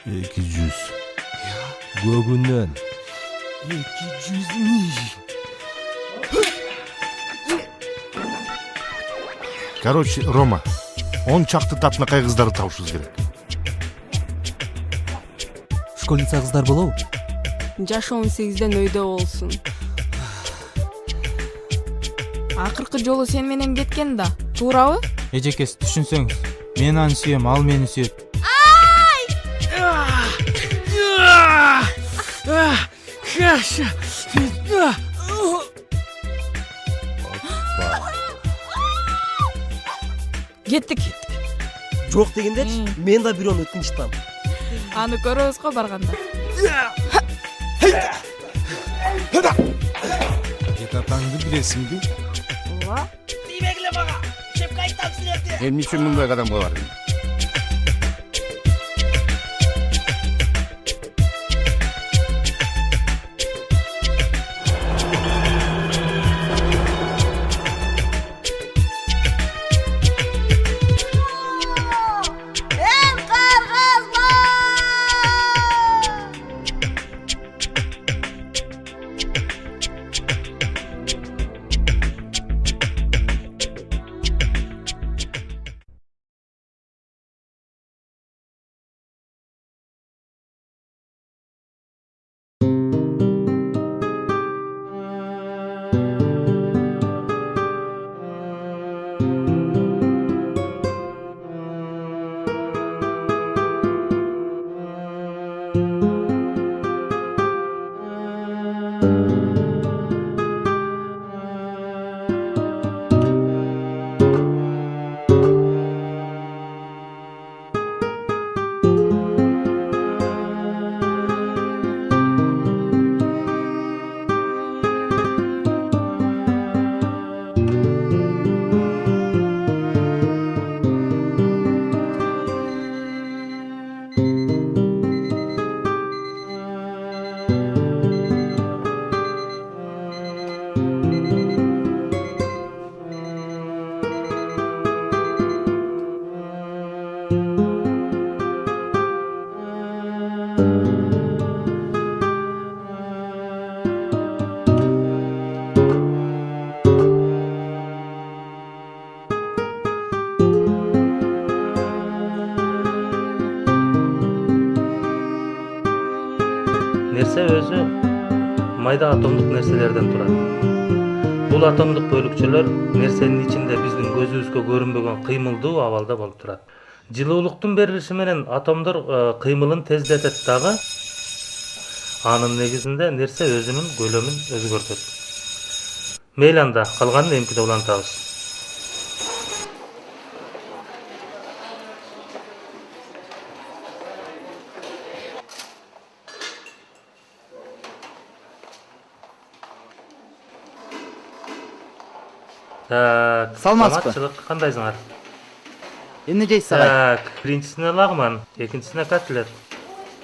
200. Көгүнөн. 200 миң. Короче, Рома, 10 чакты татынакай кыздарды табышыбыз керек. Школьница кыздар болобу? Жашы 18ден өйдө болсун. Акыркы жолу сен менен кеткен да, туурабы? Эжекеси түшүнсөңүз, мен аны сүйөм, ал мени сүйөт. Кеттик. Жок дегендерчи, мен да бирөөнү өткүнчү там. Аны көрөбүз го барганда. Атаңды билесиңби? Ооба. Тийбегиле мага. Шепке айтам силерди. Эмне үчүн мындай кадамга бардың? Нерсе өзү майда атомдук нерселерден турат. Бул атомдук бөлүкчөлөр нерсенин ичинде биздин көзүбүзгө көрүнбөгөн кыймылдуу абалда болуп турат. Жылуулуктун берилиши менен атомдор кыймылын тездетет дагы. Анын негизинде нерсе өзүнүн көлөмүн өзгөртөт. Мейли анда калганын эмкиде улантабыз. Так, Саламатсызбы? саламатчылык кандайсыңар? Эмне жейсиз агай? Так, биринчисине лагман, экинчисине котлет.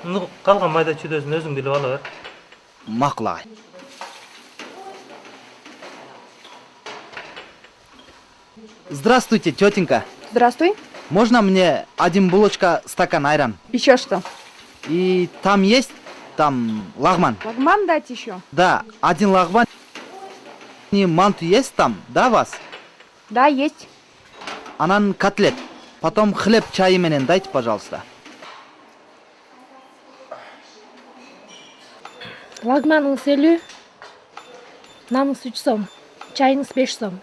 Ну, калган майда чүйдөсүн өзүң билип ала бер. Макул агай. Здравствуйте, тетенька. Здравствуй. Можно мне один булочка, стакан айран? Еще что? И там есть, там лагман. Лагман дать еще? Да, один лагман. И манту есть там, да, вас? Да, есть. Анан котлет. Потом хлеб чайы менен дайте, пожалуйста. Лагманыңыз 50, намыңыз 3 сом, чайыңыз 5 сом.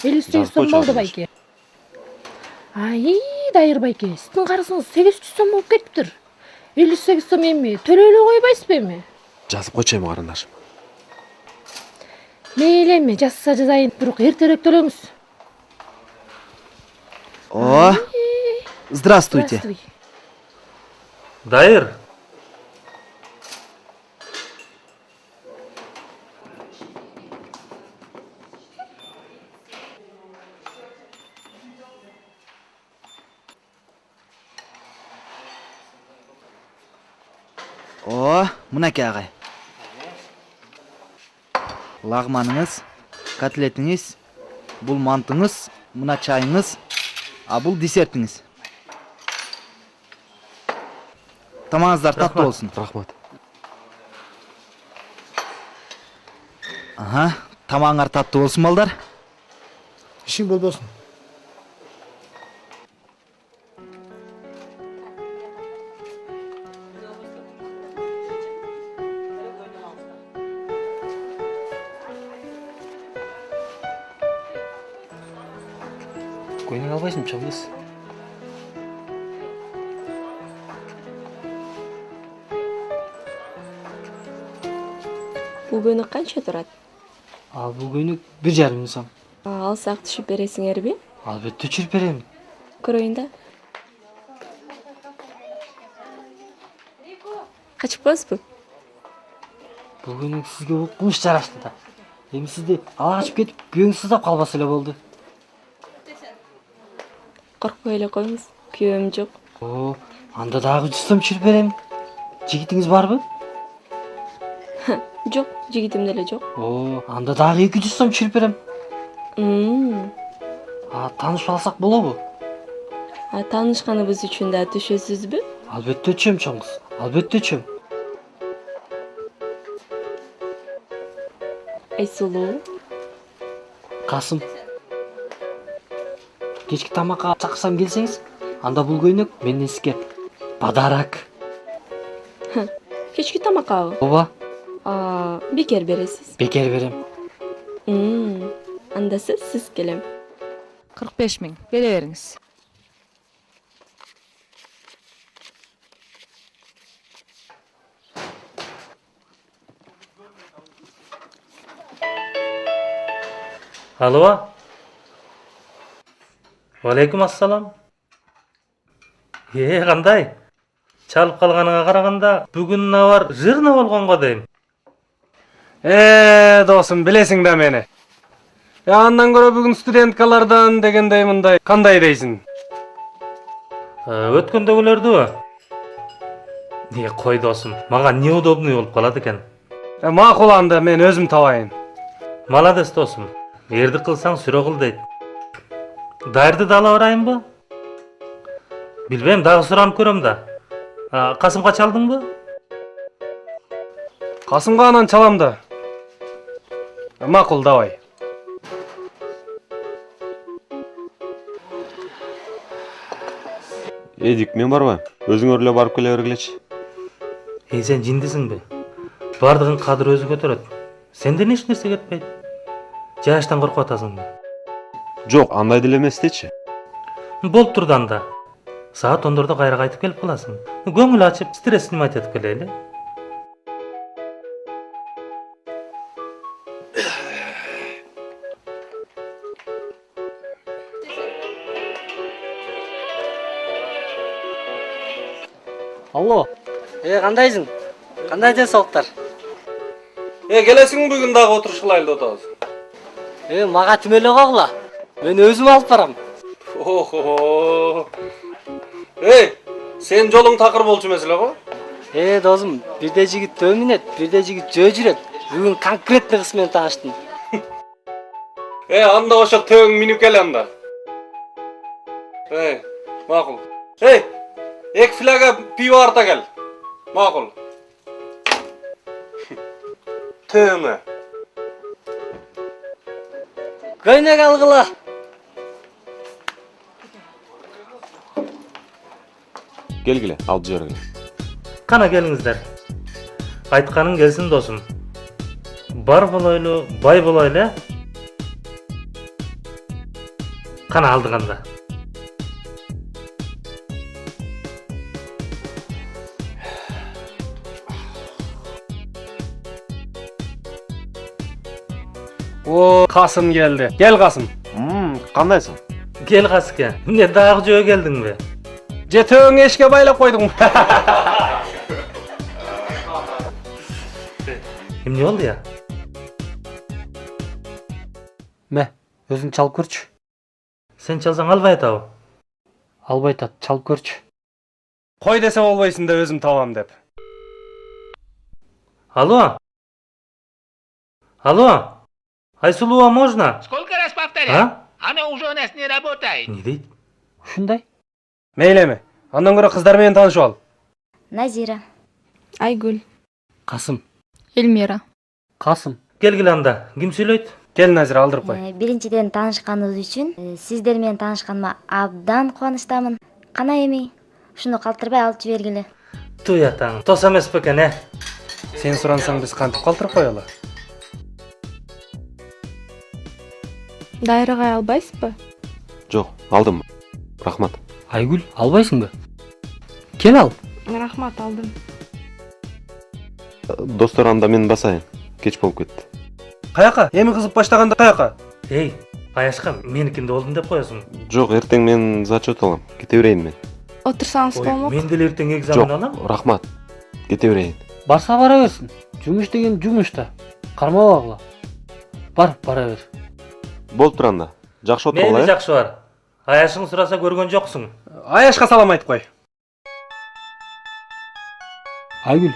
58 сом болду байке. Ай, дайыр байке, сіздің қарызыңыз 800 сом болып кетіптір. 58 сом эми төлөөлө койбайсызбы эми? Жазып койчойм карындашым. Мейли эми, жазса жазайын, бирок эртерээк төлөңүз. О, здравствуйте. Здравствуй. Дайыр. О, мынакей агай. Лагманыңыз, котлетиңиз, бул мантыңыз, мына чайыңыз, а бул десертиңиз. Тамағыңыздар татты болсын. Рахмат. Аха, тамағыңар татты болсын балдар. Ишиң болбосун. Көйнек албайсың, чабыз. Бул көйнөк канча турат? Ал бул көйнөк 1,5 сом. Алсак түшүп бересиңерби? Албетте түшүрүп берем. Көрөйүн да. Качпайсызбы? Бул көйнөк сизге укмуш жарашты да. Эми сизди ала качып кетип күйөөңүз сыздап калбаса эле болду. Коркпой эле коюңуз. Күйөөм жок. О, анда дагы 100 сом түшүрүп берем. Жигитиңиз барбы? Жок, жигитим деле жок. О, анда дагы 200 сом түшүрүп берем. Таанышып алсак болобу? Таанышканыбыз үчүн да түшөсүзбү? Албетте түшөм, чоңуз. Албетте түшөм. Айсулуу. Касым. Кечки тамакка чакырсам келсеңиз, анда бул көйнөк менден сизге подарок. Кечки тамаккабы? Ооба, Бекер бересиз. бекер берем. Анда сиз келем. 45 миң. Бере бериңиз. Алло. Алейкум ассалам. Кандай? Чалып калганыңа караганда, бүгүн навар жырна болгонго дейм. Досым, билесиң да мени. Андан көрө бүгүн студенткалардан дегендей мындай кандай дейсиң? Өткөндөгүлөрдүбү? Кой досум, мага неудобный болуп калат экен. Макул анда мен өзүм табайын. Маладес досум. Эрди кылсаң сүрө кыл дейт. Дайырды да ала барайынбы? Билбейм, дагы суранып көрөм да. Касымга чалдыңбы? Касымга анан чалам да. Макул, давай. Эдик, мен барбайм. Өзүң эле барып келе бергилечи. Сен жиндисиңби? Бардыгын кадыр өзү көтөрөт. Сенден эч нерсе кетпейт. Жаштан коркуп атасыңбы? Жок, андай деле эмес дечи. Болуп турду анда. Саат 10-дордо кайра кайтып келип каласың. Көңүл ачып, стресс снимать этип келели. Алло. Кандайсың? Кандай денсаулыктар? Келесиң бүгүн дагы отурушкылайлы отабыз. Мага түмөлө койгула. Мен өзүм алып барам. Охо. Сен жолуң такыр болчу эмес эле го? Досум, бирде жигит төө минет, бирде жигит жөө жүрөт. Бүгүн конкретный кыз менен тааныштым. Анда ошо төөң минип кел анда. Макул. Эки фляга пиво арта кел. Макул. Төөңө. Көйнөк алгыла. Келгиле, алып жибергиле. Кана келиңиздер. Айтканың келсин досум. Бар болойлу, бай болойлу. Кана алдыганда. Касым келди. Кел Касым. Кандайсың? Кел Касыке. Эмне дагы жөө келдиңби? Же төөң эшке байлап койдуң. Эмне болду я? Мә, өзүң чалып көрчү. Сен чалсаң албай атабы? Албай атат, чалып көрчү. Кой десе болбойсуң да өзүм табам деп. Алло? Алло? Айсулуу, можно? Сколько раз повторять? Она уже у нас не работает. Не дейт? Ушундай? Мейлеми. Андан көрө кыздар менен таанышып ал. Назира. Айгүл. Касым. Элмира. Касым. Келгиле анда. Ким сүйлөйт? Кел Назира, алдырып кой. Биринчиден таанышканыбыз үчүн сиздер менен таанышканыма абдан кубанычтамын. Кана эми ушуну калтырбай алып жибергиле. Туй атаң. Тос эмес бекен, Сен сурансаң биз кантип калтырып коелу? Дайрыгай албайсызбы? Жок, алдым. Рахмат. Айгүл, албайсыңбы? Кел ал. Рахмат, алдым. Достор, анда мен басайын. Кеч болуп кетти. Каяка? Эми кызып баштаганда каяка? Эй, Аяшка, меникинде болдум деп коесуң. Жок, эртең мен зачет алам. Кете берейин мен. Отурсаңыз болмок. Мен деле эртең экзамен алам. Жок, рахмат. Кете берейин. Барса бара берсин. Жумуш деген жумуш да. Кармабагыла. Бара бер. Болуп тур анда. Жакшы отур Мейли алай. жакшы бар. Аяшың сураса көргөн жоксуң. Аяшка салам айтып кой. Айгүл,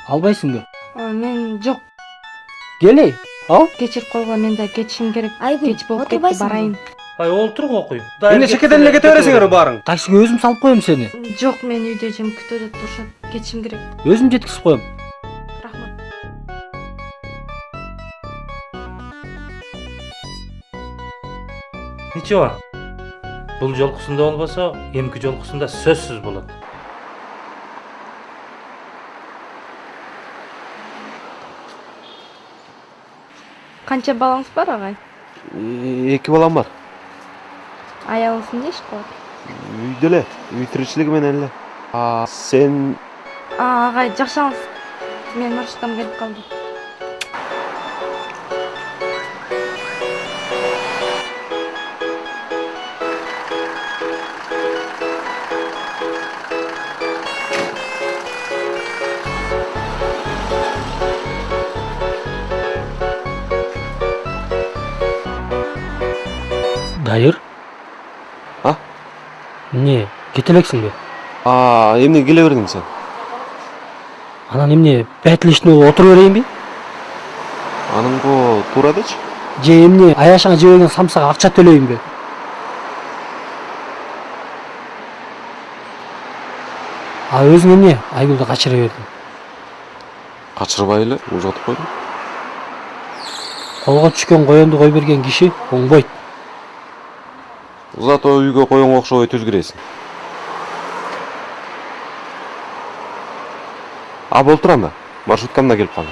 албайсыңбы? Мен жок. Келей. Ал. Кечирип койгула, мен да кетишим керек. Айгүл, Кеч болуп кетти, барайын. Отур окуй. Эмне чекеден эле кете бересиңер баарың? Таксиге өзүм салып коем сени. Жок, мен үйдө жем күтөдө турушат. Кетишим керек. Өзүм жеткизип коем. Рахмат. Ничего. Бул жолкусунда болбосо, эмки жолкусунда сөзсүз болот. Канча балаңыз бар, агай? 2 балам бар. Аялыңыз эмне иш кылат? Үйдө эле, үй тиричилиги менен эле. Сен Агай, жакшаңыз. Мен маршруттан келип калдым. Дайыр? А? Эмне, кете элексиңби? Эмне келе бердиң сен? Анан эмне, бәтилештин болуп отура берейинби? Аныңго туура дечи. Же эмне, Аяшаңа жебеген самсага акча төлөйүнбү? Өзүң эмне, Айгүлдү качыра бердиң? Качырбай эле ужатып койдум. Колго түшкөн коёнду кой берген киши оңбойт. Зато үйгө коюнга окшобой түз киресиң. Болуп тур анда. Маршруткам да келип калды.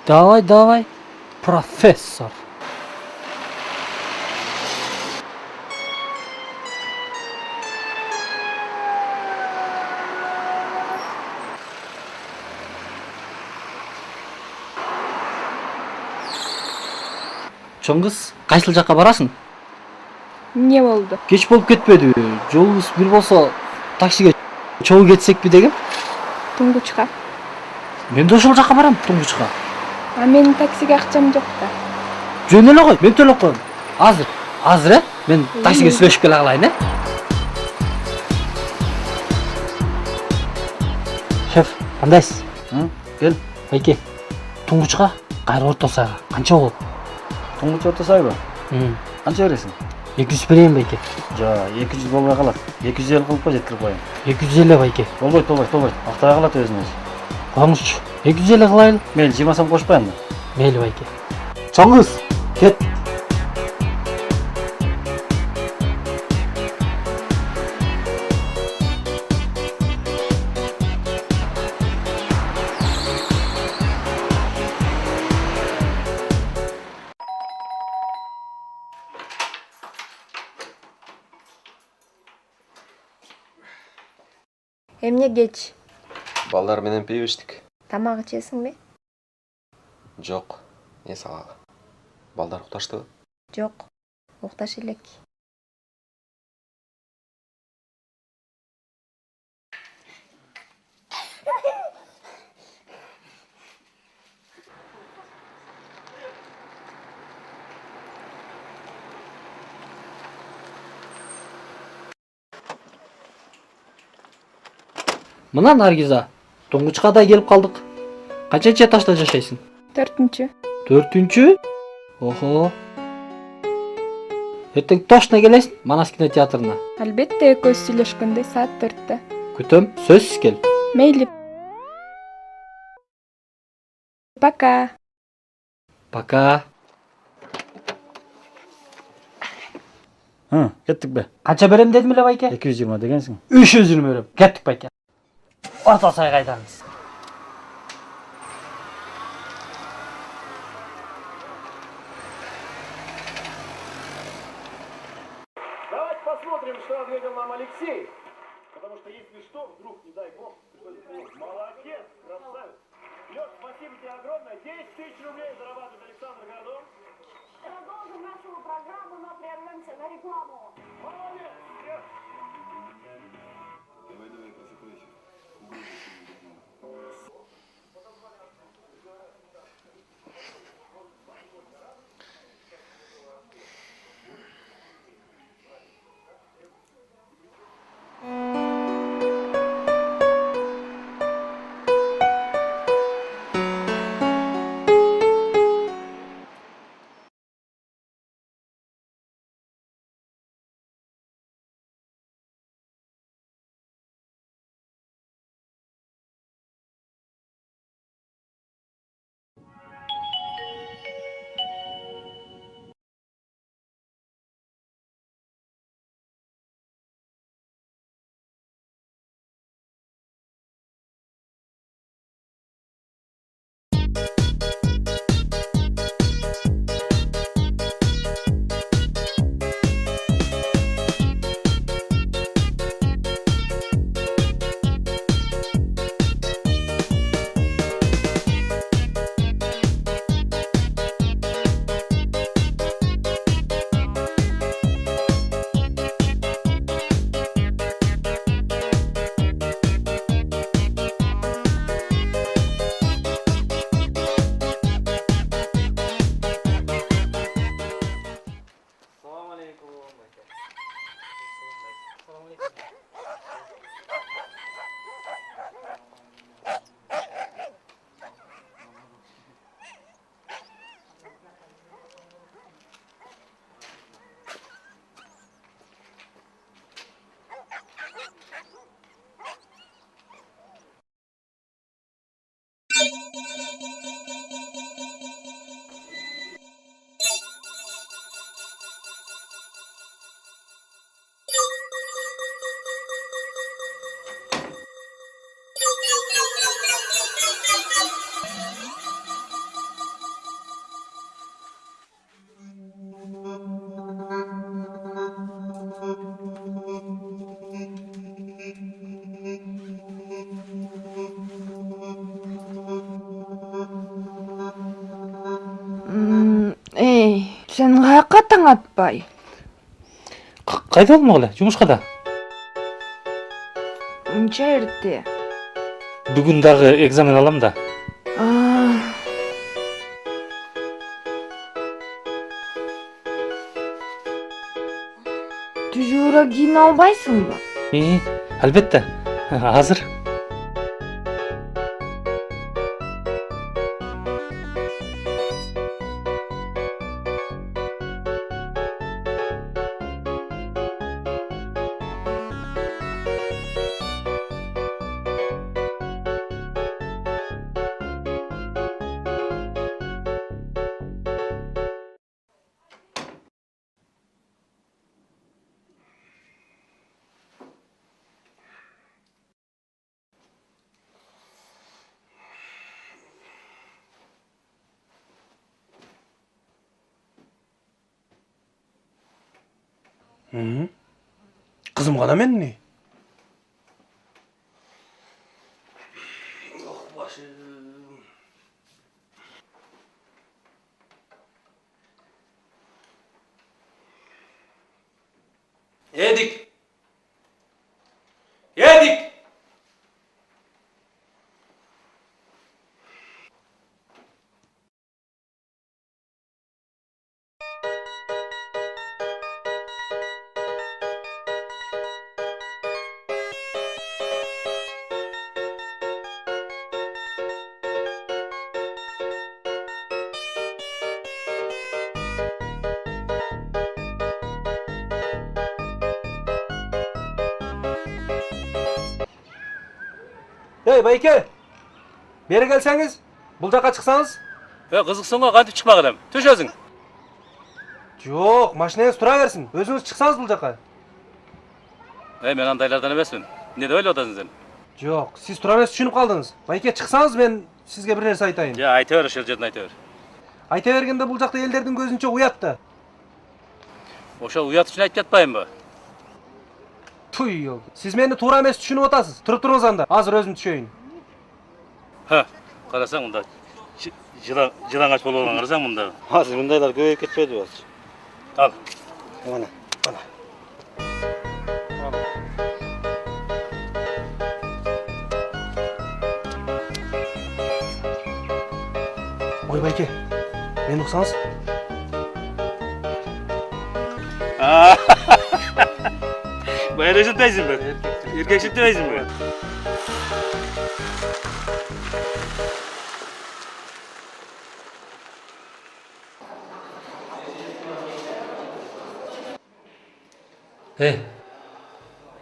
Давай, профессор. Чоңгуз, кайсыл жакка барасың? Эмне болду? Кеч болуп кетпеди. Жолубуз бир болсо таксиге чогуу кетсекпи дегем. Туңгучка. Мен да ошол жакка барам, Туңгучка. Менин таксиге акчам жок да. Жөн эле кой, мен төлөп коем. Азыр, мен таксиге сүйлөшүп келе калайын, Шеф, кандайсыз? Кел. Байке, Туңгучка кайра Орто Сайга канча болот? Туңгуч Орто Сайга? Канча бересиң? 200 берейин, Байке. Жа, 200 болбой калат. 250 кылып кой, жеткирип коеюн. 250, Байке. Болбойт. Актай калат өзүнө. Коңузчу, 250 кылайын. Мейли, жыймасам кошпайм да. Мейли, Байке. Чоңгуз, кет. Эмне кеч? Балдар менен пиво ичтик. Тамак ичесиңби? Жок. Сага. Балдар укташтыбы? Жок. Укташ элек. Мына Наргиза, Туңгучка да келип калдык. Канчанчы этажда жашайсың? 4-чү. 4-чү? Охо. Эртең точно келесиң Манас кинотеатрына? Албетте, экөөбүз сүйлөшкөндөй саат 4-тө. Күтөм, сөзсүз кел. Мейли. Пока. Пока. Кеттік бе? Канча берем дедим эле байке? 220 дегенсің. 320 берем. Кеттик байке. Орта сай кайтабыз. Давайте посмотрим, что ответил нам Алексей. Потому что если что, вдруг, не дай бог, молодец, красавец. Лёш, спасибо тебе огромное. 10 тысяч рублей зарабатывает Александр Городов. Продолжим нашу программу, но прервемся на рекламу. Молодец! Сен каяка таң атпай? Кайда болмок эле? Жумушка да. Унча эрте. Бүгүн дагы экзамен алам да. Түзүүрөөк кийине албайсыңбы? Албетте. Азыр. Kızım kana men ne? Yedik. Yedik. Ey Bayke! Beri gelseniz, bul жаққа çıksanız. Kızıksınға қантип çıkmak adam. Төш өзің. Жоқ, машинаңыз тұра берсін. Өзіңіз çıksanız бұл жаққа. Мен андайлардан емеспін. Не деп ойлап отырсың сен? Жоқ, сіз тұра берсіз түшініп қалдыңыз. Байке, çıksanız мен сізге бір нәрсе айтайын. Айта бер, ошол жерден айта бер. Айта бергенде бұл жақта елдердің көзінше ұятты. Ошол уят үчүн айтып жатпайынбы? Туй, сіз мені тура емес түшініп отасыз. Тұрып тұрыңыз анда. Азыр өзім түшейін. Қарасаң мында жылаңач болуп алган карасаң мында. Азыр мындайлар көбөйүп кетпеди болчу. Ал. Мына. Ой, Байке, мені ұқсаңыз. Байрашын тайсың бе? Еркекшіп демейсің бе?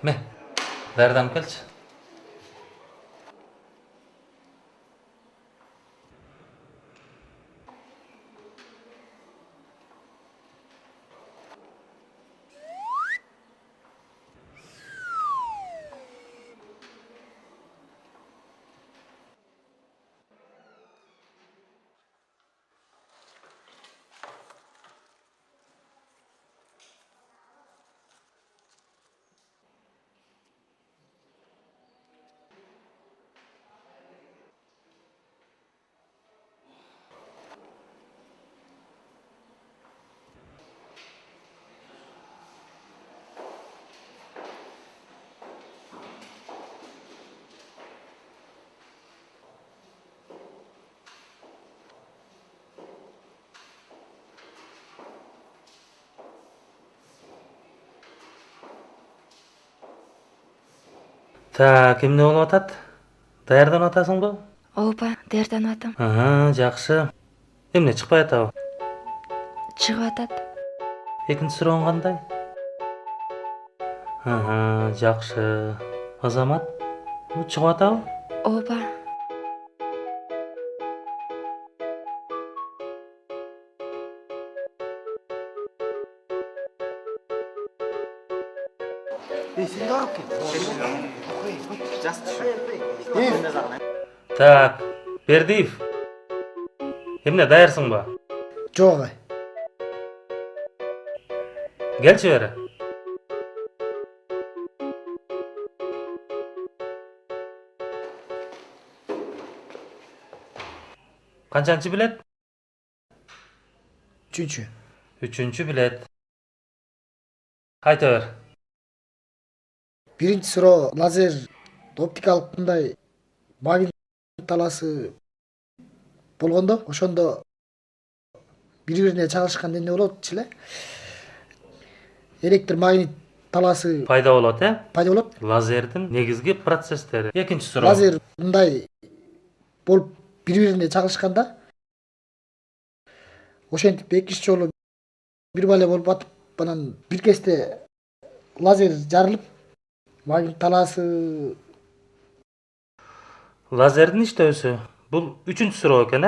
Ме, дәрданып келші. Так, эмне болуп атат? Даярданып атасың ба? Ооба, даярданып атам. Жакшы. Эмне чыкпай атабы? Чыгып атат. Экинчи суроң кандай? Жакшы. Азамат, чыгып атабы? Ооба. Так, Бердиев. Эмне даярсың ба? Жок. Келчи бери. Канчанчы билет? Үчүнчү билет. Айта бер. Биринчи суроо лазер оптикалык мындай магнит талаасы болгондо, ошондо бири-бирине чагылышканда эмне болот эле? Электр магнит талаасы Пайда болот, пайда болот. Лазердин негизги процесстери. Экинчи суроо. Лазер мындай болуп бири-бирине чагылышканда ошентип экинчи жолу бир бале болуп атып, анан бир кезде лазер жарылып, магнит талаасы Лазердин иштөөсү. Бул үчүнчү суроо экен,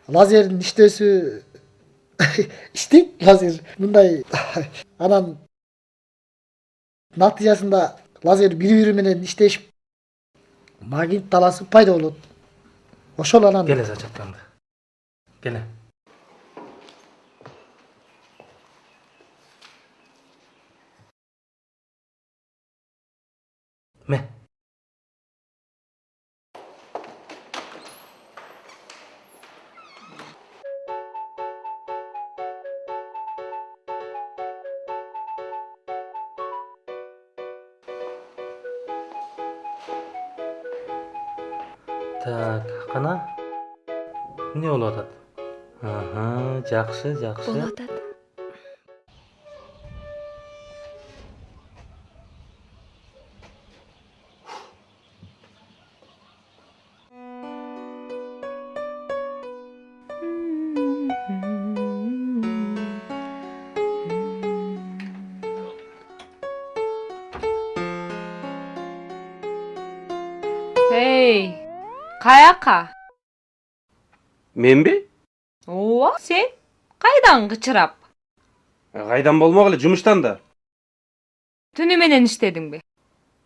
Лазердин иштөөсү иштейт лазер мындай. Анан натыйжасында лазер бири-бири менен иштешип, магнит талаасы пайда болот. Ошол анан Келе зачатканды. Келе. Ме. Так, кана? Эмне болуп атат? Жакшы. Болуп атат. Каяка? Менби? Ооба, сен? Кайдан кычырап? Кайдан болмок эле, жумуштан да. Түнү менен иштедиңби?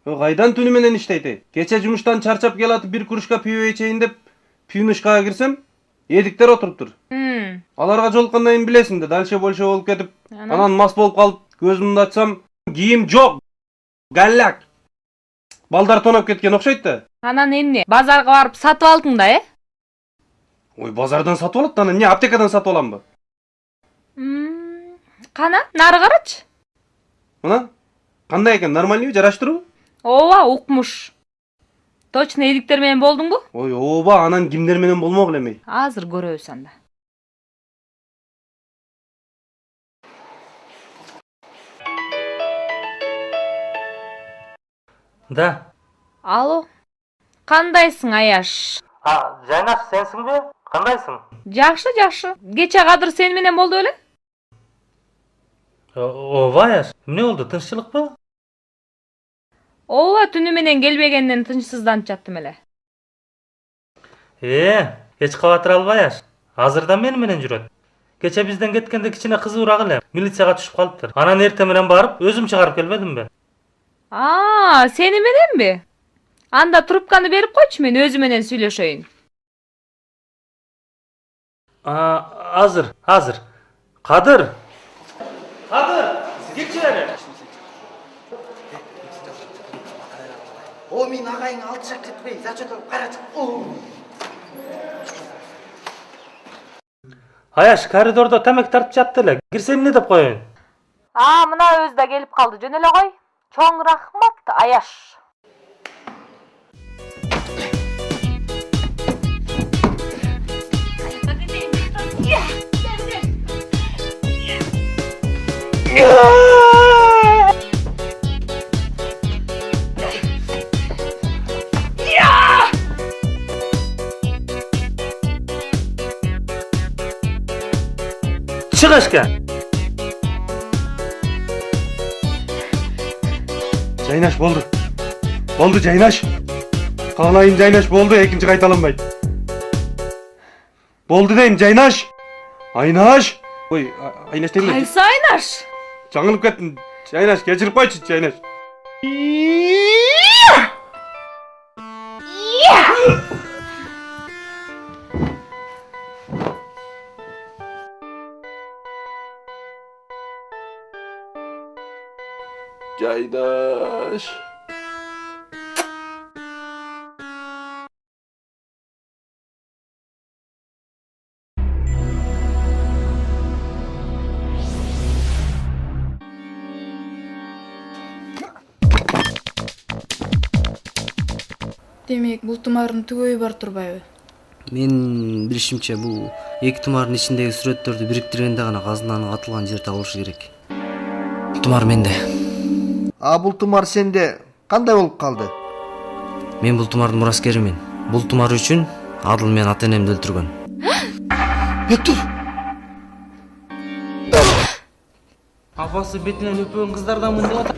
Кайдан түнү менен иштейт? Кече жумуштан чарчап келатып бир кружка пиво ичейин деп пивнушкага кирсем, эдиктер отуруптур. Аларга жолуккандан кийин билесиң да, дальше больше болуп кетип, анан мас болуп калып, көзүмдү ачсам, кийим жок. Галлак. Балдар тоноп кеткен окшойт да. Анан эмне? Базарга барып сатып алдың да, Ой, базардан сатып алат да, анан эмне, аптекадан сатып аламбы? Кана, нары карачы. Мына, кандай экен, нормальныйбы, жараштырбы? Ооба, укмуш. Точно эдиктер менен болдуңбу? Ой, ооба, анан кимдер менен болмок эле? Азыр көрөбүз анда. Да. Алло. Кандайсың, Аяш? Жайнаш, сенсиңби? Кандайсың? Жакшы, жакшы. Кече кадыр сен менен болду беле? Ооба, Аяш. Эмне болду? Тынччылыкпы? Ооба, түнү менен келбегенден тынчсызданып жаттым эле. Эч кабатыра албай, Аяш. Азырдан мени менен жүрөт. Кече бизден кеткенде кичине кызуураак эле. Милицияга түшүп калыптыр. Анан эртең менен барып, өзүм чыгарып келбедимби? Сени мененби? Анда трубканы берип койчу, мен өзү менен сүйлөшөйүн. Азыр. Кадыр! Келчи бери. О, мен ағайың алты жақ кетпей, зачет алып қаратып. Аяш, коридордо тамак тартып жатты эле. Кирсем эмне деп коеюн? Мына өзү да келип калды. Жөн эле кой. Чоң рахмат, Аяш. Чык эшке. Жайнаш болду. Болду Жайнаш. Каалайын Жайнаш болду, экинчи кайталанбайт. Болду дейм Жайнаш. Айнаш. Ой, Айнаш дейм. Кайсы Айнаш? Жаңылып кеттим. Жайнаш, кечирип койчу, Жайнаш. Жайнаш. Демек, бул тумардын түгөйү бар турбайбы? Мен билишимче бул эки тумардын ичиндеги сүрөттөрдү бириктиргенде гана казынаның атылган жери табылышы керек. Тумар менде. Бул тумар сенде кандай болуп калды? Мен бул тумардын мураскеримен. Бул тумар үчүн Адыл мен ата-энемди өлтүргөн. Бектур. Апасы бетинен өпөгөн кыздардан мындай ата.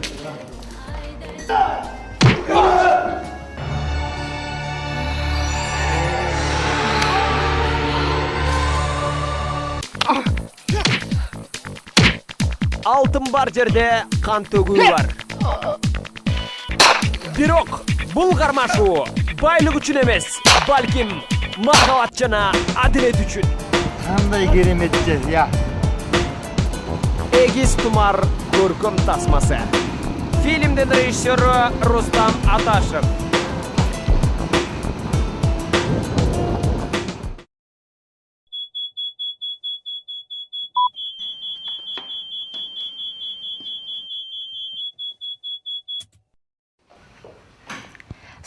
Алтын бар жерде қан төгүү бар. Бирок бул кармашуу байлык үчүн эмес, балким махабат жана адилет үчүн. Кандай керемет жер, я. Эгиз тумар көркөм тасмасы. Фильмдин режиссеру Рустам Аташев.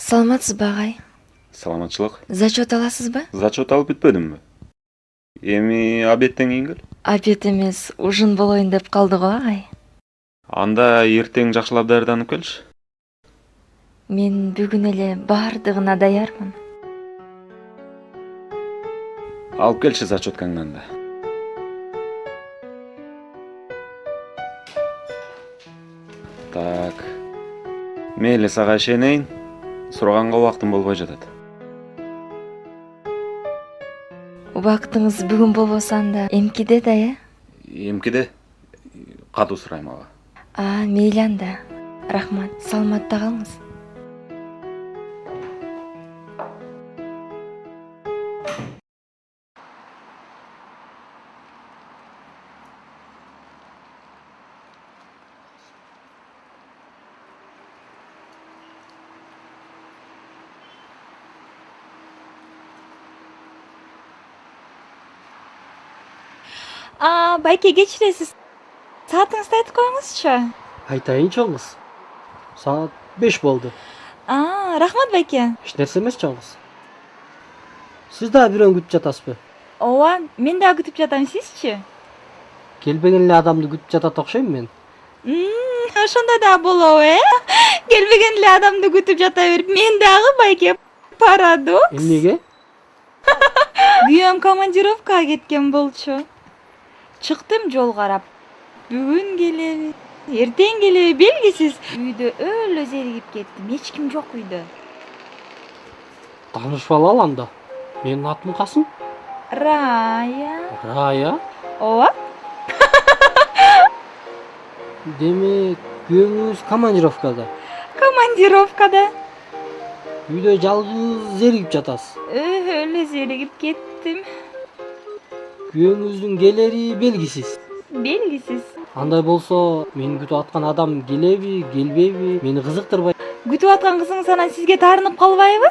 Саламатсызбы агай? Саламатчылык. Зачет аласызбы? Зачет алып бүтпөдүмбү? Эми обедтен кийин кел. Обед эмес, ужин болоюн деп калды го агай. Анда эртең жакшылап даярданып келчи. Мен бүгүн эле баардыгына даярмын. Алып келчи зачеткаңды анда. Так. Мейли, сага ишенейин. Сураганга убактым болбой жатат. Убактыңыз бүгүн болбосо анда эмкиде да, Эмкиде катуу сурайм ага. Мейли анда. Рахмат. Саламатта калыңыз. Байке кечиресиз. Саатыңызды айтып коюңузчу. Айтайын чоңуз. Саат 5 болду. Рахмат байке. Эч нерсе эмес чоңуз. Сиз дагы бирөөнү күтүп жатасызбы? Ооба, мен дагы күтүп жатам, сизчи? Келбеген эле адамды күтүп жатат окшойм мен. Ошондой да болобу, Келбеген эле адамды күтүп жата берип, мен дагы байке парадокс. Эмнеге? Күйөөм командировкага кеткен болчу. Чыктым жол карап. Бүгүн келеби, эртең келеби белгисиз. Үйдө өлө зеригип кеттим. Эч ким жок үйдө. Таанышпалы ал анда. Менин атым Касым. Рая. Рая? Ооба. Демек, күйөөңүз командировкада. Командировкада. Үйдө жалгыз зеригип жатасыз. Өлө зеригип кеттим. Күйөөңүздүн келери белгисиз. Белгисиз. Андай болсо, мени күтүп аткан адам келеби, келбейби, мени кызыктырбайт. Күтүп аткан кызыңыз анан сизге таарынып калбайбы?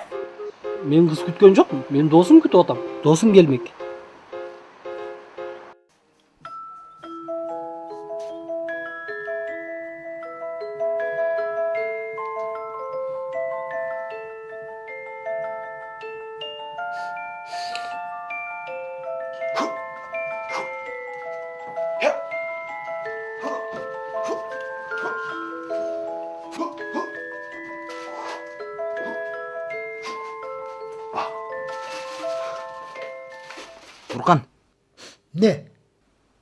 Мен кыз күткөн жокмун. Мен досум күтүп атам. Досум келмек. Туркан. Не?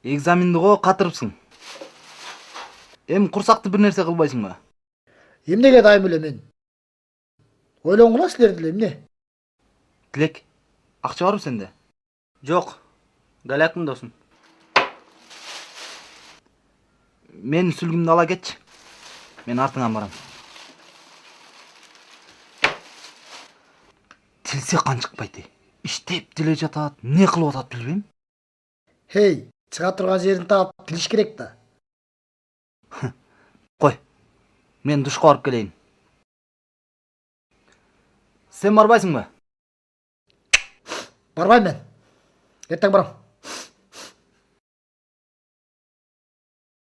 Экзаменди го катырыпсың. Эми курсакты бир нерсе кылбайсыңбы? Эмнеге дайым эле мен? Ойлоңула силер деле эмне? Тилек, акча барбы сенде? Жок. Галякмын досум. Мен сүлгүмдү ала кетчи. Мен артыңан барам. Тилсе канчыкпайт. Иштеп деле жатат, не кылып атат билбейм. Хей, чыга турган жерин таап тилиш керек да. Кой. Мен душка барып келейин. Сен барбайсыңбы? Барбайм мен. Эртең барам.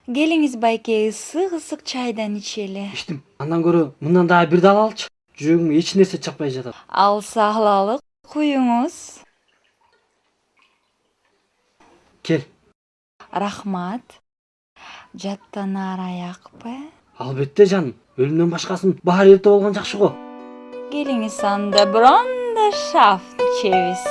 Келиңиз байке, ысык чайдан ичели. Иштим. Андан көрө мындан дагы бир дал алчы. Жүрөгүмө эч нерсе чакпай жатат. Алса алалы, куюңуз. Кел. Рахмат. Жаттан араякпы? Албетте жаным. Өлүмдөн башкасын баары эрте болгон жакшы го. Келиңиз анда бронда шафт чебиз.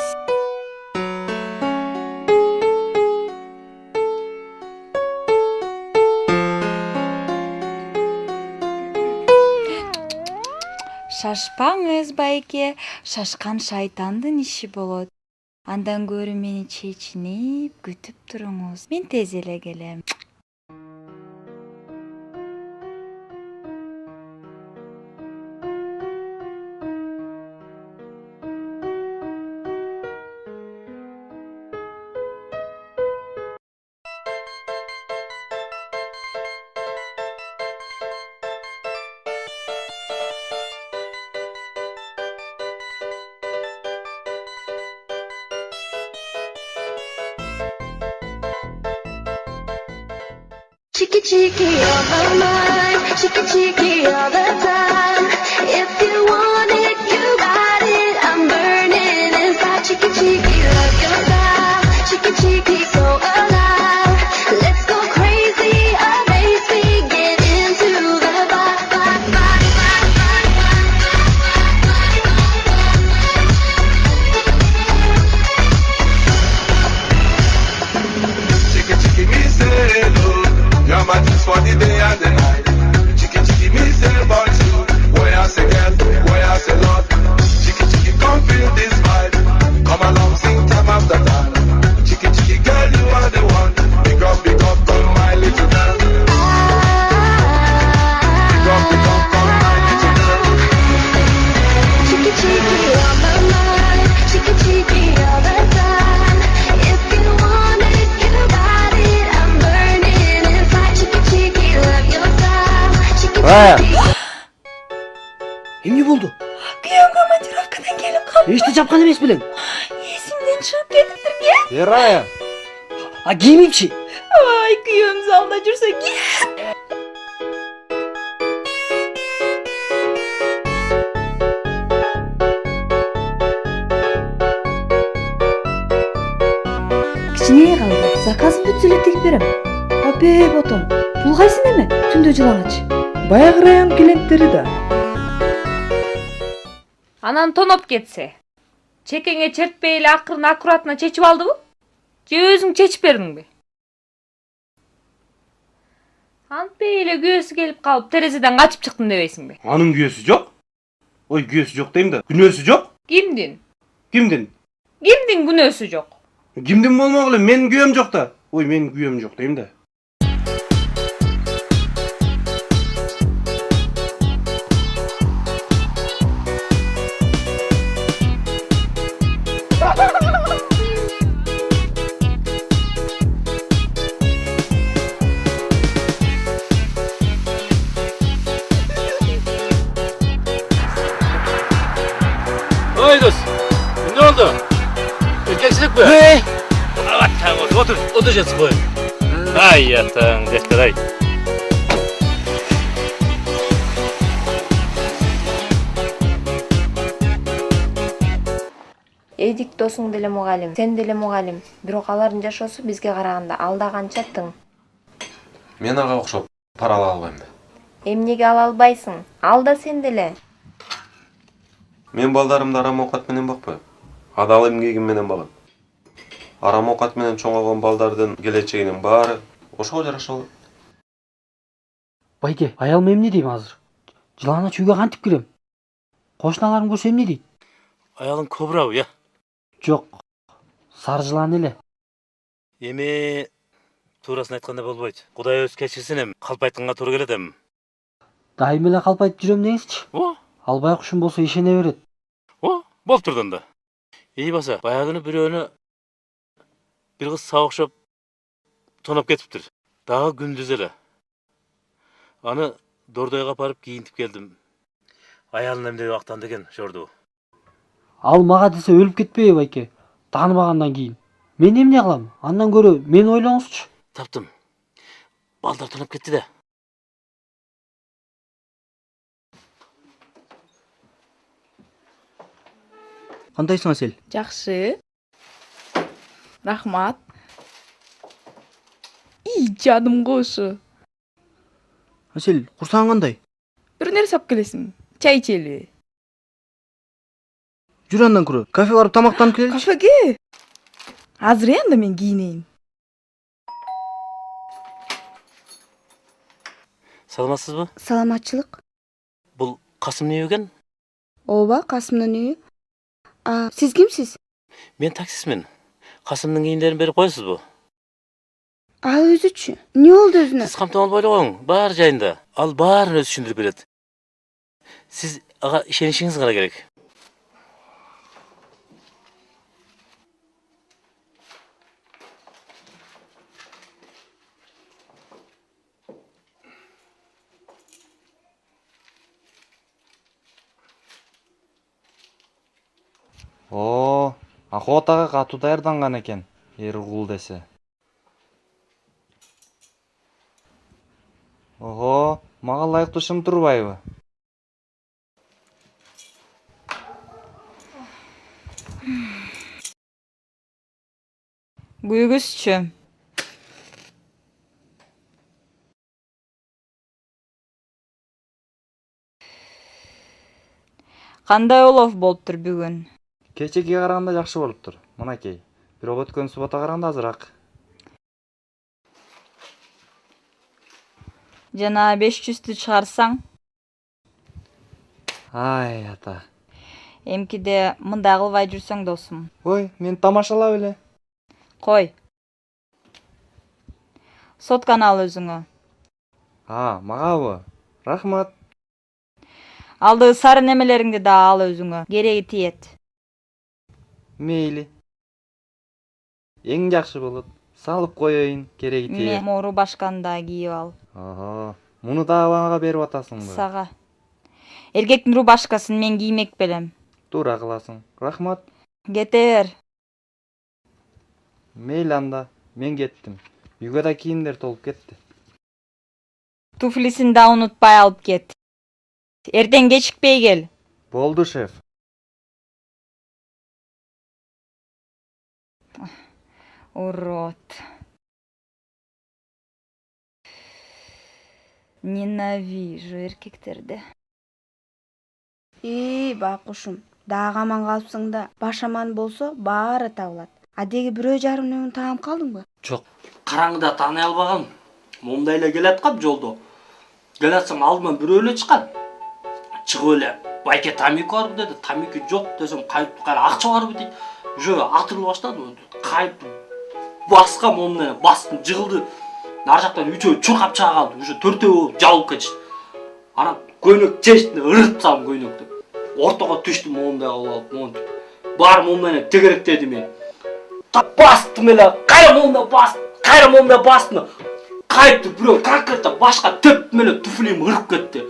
Шашпаңыз байке, шашкан шайтандын иши болот. Андан көрү мени чечинип күтүп туруңуз. Мен тез эле келем. Cheeky cheeky on my mind, cheeky cheeky all the time. If you want it, you got it. I'm burning inside. Cheeky cheeky, love your style. Cheeky cheeky, so alive. Let's go crazy, amaze me, get into the vibe. Cheeky cheeky, me say look. You're my juice for the day and the night. Chicky chicky me say about you. Boy I say girl, boy I say love. Chicky chicky come feel this vibe. Come along sing time after time. Рая. Эмне болду? Күйөөм командировкадан келип калды. Эшти чапкан эмес белең? Эсимден чыгып кетиптир. Рая. А кийимимчи? Ай, күйөөм залда жүрсө кет. Кичинеге калды. Заказымды бүтсө эле тигип берем. Апе ботом. Бул кайсы неме? Түндө жылаңач. Баягы район клиенттери да. Анан тоноп кетсе. Чекеңе чертпей эле акырын аккуратно чечип алдыбы? Же өзүң чечип бердиңби? Антпей эле күйөөсү келип калып терезеден качып чыктым дебейсиңби? Анын күйөөсү жок. Ой, күйөөсү жок дейм да. Күнөөсү жок? Кимдин? Кимдин? Кимдин күнөөсү жок? Кимдин болмогулу, менин күйөөм жок да. Ой, менин күйөөм жок дейм да. Ой kız, ne oldu? Erkeksilik mi? Allah kahretsin, otur. Oturacaksın boyun. Ay yatağın defter ay. Эдик досуң деле мугалим, сен деле мугалим. Бирок алардын жашоосу бизге караганда алда канча тың. Мен ага окшоп пара ала албайм да. Эмнеге ала албайсың? Ал да сен деле. Мен балдарымды арам оокат менен бакпайм. Адал эмгегим менен багам. Арам оокат менен чоңойгон балдардын келечегинин баары ошого жараша болот. Байке, аялым эмне дейм азыр? Жыланыч үйгө кантип кирем? Кошуналарым көрсө эмне дейт? Ayalın kobra ya. Жок. Сары жылан эле. Эми турасын айтканда болбойт. Кудай өз кечирсин эми, калпайтынга туура келет эми. Дайым эле калпайтып жүрөм деңизчи. О, Албай кушум болсо ишене берет. о, болуп турду анда. Эй баса, баягыны бирөөнү бир кыз сабакшап тоноп кетиптир. Дагы күндүз эле. Аны Дордойго апарып кийинтип келдим. Аялын эмне деп актанды экен, жорду. Ал мага десе өлүп кетпейби байке? Тааныбагандан кийин. Мен эмне кылам? Андан көрө мени ойлоңузчу. Таптым. Балдар тоноп кетти да. Кандайсың Асел? Жакшы. Рахмат. Жадым кошу. Асел, курсагың кандай? Бир нерсе алып келесиң? Чай ичели. Жүр андан көрө. Кафе барып тамактанып келели. Кафеге? Азыр энди мен кийинейин. Саламатсызбы? Саламатчылык. Бул Касым не экен? Ооба, Касымдын үйү. Сиз кимсиз? Мен таксистмин. Касымдын кийимдерин берип коесузбу? Ал өзүчү. Эмне болду өзүнө? Сиз камтып албай эле баар жайында. Ал баарын өзү түшүндүрүп берет. Сиз ага ишенишиңиз гана керек. О, охотага катуу даярданган экен, Эргул десе. Ого, мага ылайыктуу шым турбайбы? Күйгүзчү. Кандай улов болуптур бүгүн? Кечеге караганда жакшы болуптур, мынакей. Бирок өткөн субботага караганда азыраак. Жана 500'тү чыгарсаң? Ай, ата. Эмкиде мындай кылбай жүрсөң досум. Ой, мен тамашалап эле. Кой. Сотканы ал өзүңө. Магабы? Рахмат. Алдыгы сары немелериңди да ал өзүңө. Кереги тиет. Мейли. Эң жакшы болот. Салып коеюн, кереги тиет. Мору башканда кийип ал. Ого, Муну дагы мага берип атасыңбы? Сага. Эркектин рубашкасын мен киймек белем. Туура кыласың. Рахмат. Кете бер. Мейли анда, мен кеттим. Үйгө да кийимдер толуп кетти. Туфлисин да унутпай алып кет. Эртең кечикпей кел. Болду, шеф. Урод. Ненавижу эркектерди. Байкушум, дагы аман калыпсың да. Баш аман болсо баары табылат. Адеги бирөө жарым нөмүн таап калдыңбы? Жок, караңгыда тааный албагам. Момундай эле келаткам жолдо. Келатсам алдыман бирөө эле чыккан. Чыгып эле, байке тамеки барбы деди. Тамеки жок десем, кайыптуу кайра акча барбы дейт. Уже атырыла баштадым. Кайыптуу баскам момундай, бастым, жыгылды. Нар жактан үчөө чуркап чыга калды. Уже төртөө болуп жабылып кетишти. Анан көйнөк чечтине ырып салдым көйнөктү. Ортого түштүм момундай алып, монтип. Бар момундай тегеректеди мен. Bastım hele, kayra momda bastım. Kayıptı bürö, konkretно başka teptim hele tuflim ırıp gitti.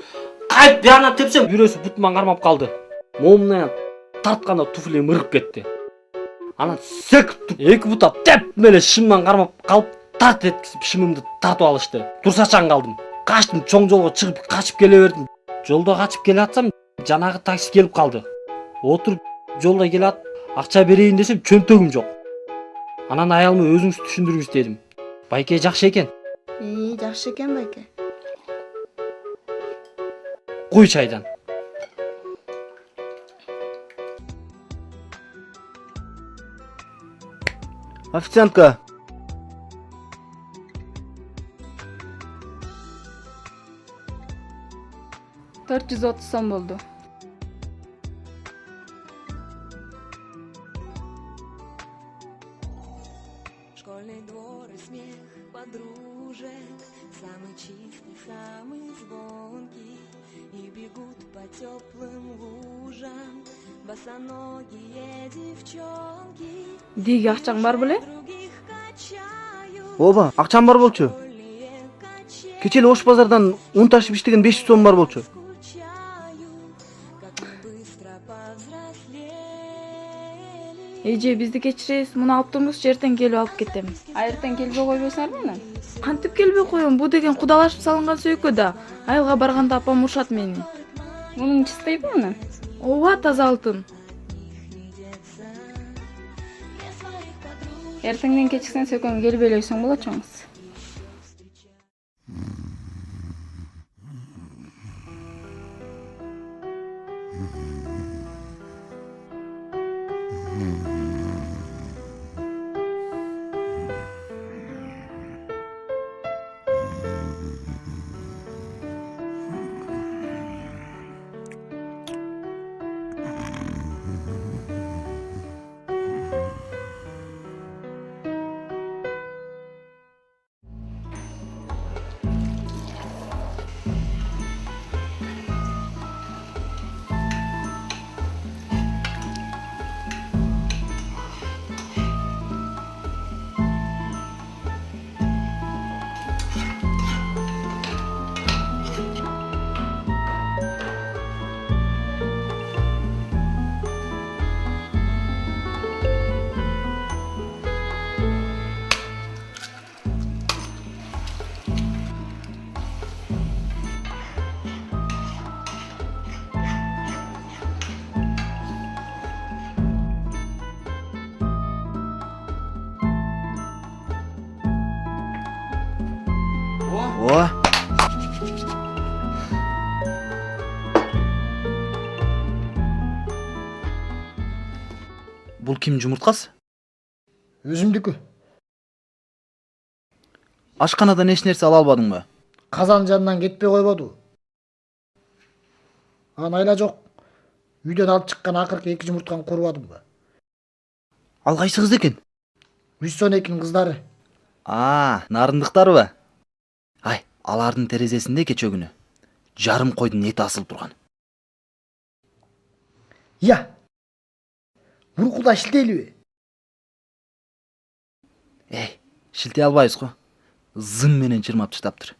Kayıp bir yana tepsem, bürösü butman karmap kaldı. Momdan tartkanda tuflim ırıp gitti. Ana sekip iki buta teptim hele şımdan karmap kalıp tart etkisip şımımdı tartıp alıştı. Dursaçan kaldım. Kaçtım, çoң жолго çıkıp kaçıp geleverdim. Жолда kaçıp gelatsam, janagı taksi gelip kaldı. Oturup жолда келат, акча берейин десем чөнтөгүм жок. Анан аялыма өзүңүз түшүндүрүңүз дедим. Байке жакшы экен. Жакшы экен байке. Куй чайдан. Официантка. $430 болду. Школьный двор и смех подружек, самый чистый, самый звонкий, и бегут по теплым лужам босоногие девчонки. Деги акчаң бар беле? Ооба, акчам бар болчу. Кече Ош базардан un ташып иштеген 500 сом бар болчу. Эже, бизди кечиресиз, муну алып туруңузчу, эртең келип алып кетем. Эртең келбей койбойсуңарбы анан? Кантип келбей коем? Бу деген кудалашып салынган сөйкө да. Айылга барганда апам урушат мени. Мунун чыстайбы анан? Ооба, таза алтын. Эртеңден кечиксең сөйкөнгө келбей элесиң болочуңуз. Ооба. Бул ким жумурткасы? Өзүмдүкү. Ашканадан эч нерсе ала албадыңбы? Казан жанынан кетпей койбоду. Анан айла жок. Үйдөн алып чыккан акыркы 2 жумуртканы курбадымбы? Ал кайсы кыз экен? Үссөнекин кыздары. Нарындыктарбы? Ай, алардын терезесинде кече күнү жарым койдун эти асылып турган. Я. Буркуда шилтейлиби? Шилтей албайбыз го. Зым менен чырмап таштаптыр.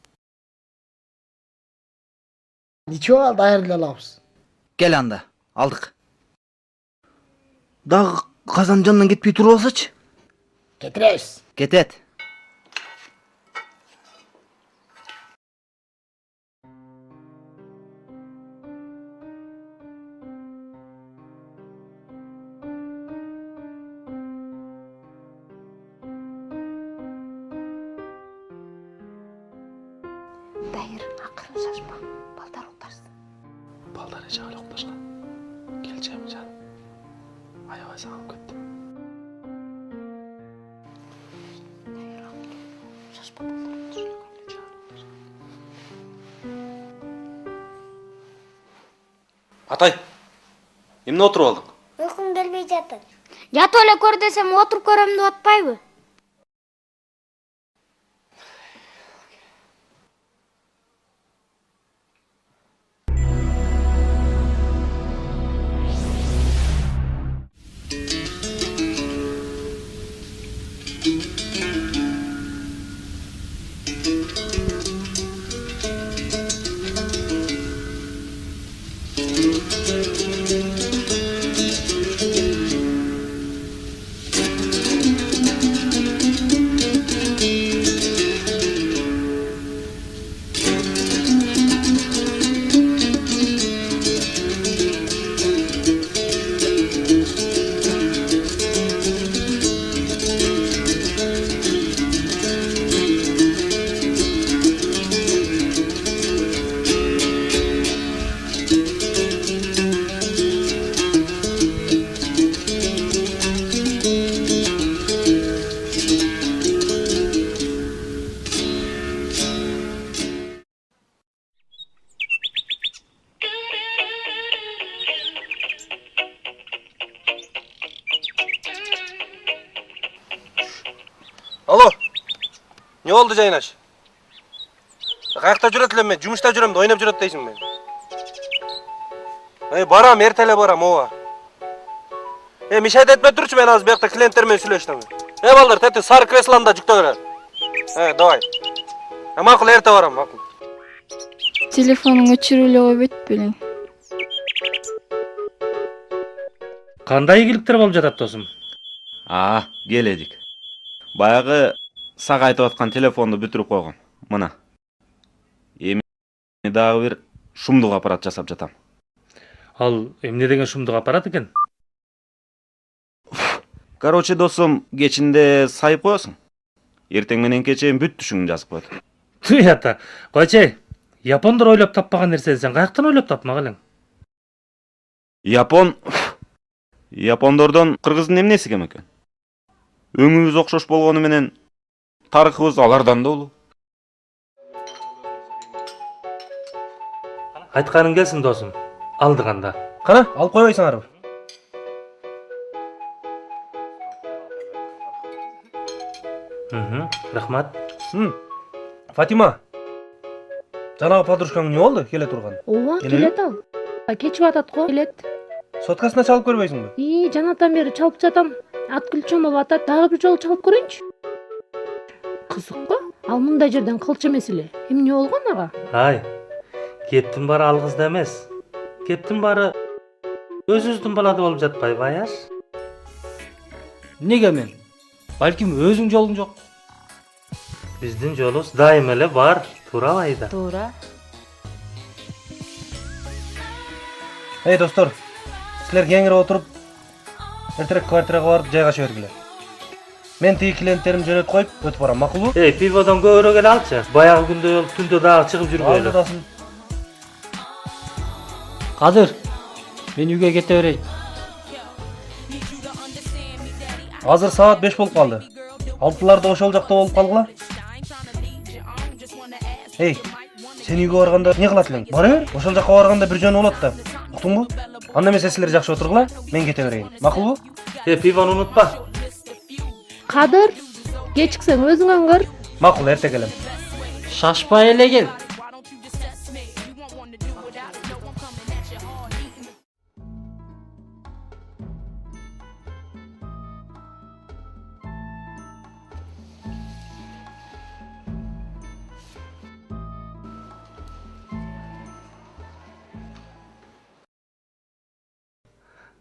Ничего, даярдап алабыз. Кел анда, алдык. Дагы казан жанынан кетпей туруп алсачы? Кетиребиз. Кетет. Дайыр, акырын шашма. Балдар укташсын. Балдар эже али укташкан. Келчем жан. Аябай сагынып кеттим. Шашма балдар. Атай. Эмне отуруп алдың? Уйкум келбей жатыр. Жатып эле көр десем отуруп көрөм деп атпайбы? Алло. Не болду Жайнаш? Каякта жүрөт элем мен? Жумушта жүрөм да ойноп жүрөт дейсиң мен. Барам, эртеле барам, ооба. Мишайт этпей турчу, мен азыр биякта клиенттер менен сүйлөштүм. Балдар, тетти сары креслону да жүктө бер. Давай. Макул, эрте барам, макул. Телефонуң өчүрүп эле койбойт белең. Кандай ийгиликтер болуп жатат досум? Келедик. Баягы сага айтып аткан телефонду бүтүрүп койгом. Мына. Эми дагы бир шумдук аппарат жасап жатам. Ал эмне деген шумдук аппарат экен? Короче, досум, кечинде сайып коесуң. Эртең менен кечен бүт түшүңдү жазып коет. Туята. Койчу. Япондор ойлоп таппаган нерсени сен каяктан ойлоп тапмак элең? Япондордон кыргыздын эмнеси кем экен? Өңүбүз окшош болгону менен тарыхыбыз алардан да улуу. Айтканың келсин досум. Алдык анда. Кана, алып койбойсуңарбы? Рахмат. Фатима. Жанагы подружкаң не болду? Келе турган. Ооба, келет ал. Кечип атат го, келет. Соткасына чалып көрбөйсүңбү? Жанатан бери чалып жатам. Ат күлчөм болуп атат. Дагы бир жолу чалып көрөйүнчү. Кызык го. Ал мындай жерден кылчы эмес эле. Эмне болгон ага? Кептин баары алгызда эмес. Кептин баары өзүбүздүн балада болуп жатпайбы, Аяш? Неге мен? Балким өзүң жолуң жок. Биздин жолубуз дайым эле бар, туурабы Айда? Туура. Достор, силер кеңири отуруп, эртерээк квартирага барып жайгаша бергиле. Мен тиги клиенттеримди жөнөтүп коюп өтүп барам, макулбу? Пиводон көбүрөөк эле алчы. Баягы күндөй болуп түндө дагы чыгып жүрбөйлү. Азыр мен үйгө кете берейин. Азыр саат 5 болуп калды. Алтыларда ошол жакта болуп калгыла. Сен үйгө барганда эмне кылат элең? Бара бер, ошол жакка барганда бир жөн болот да. Уктуңбу? Анда эмесе силер жакшы отургула, мен кете берейин. Макулбу? Пивону унутпа. Кадыр, кечиксең өзүң аңгыр. Макул, эрте келем. Шашпай эле кел.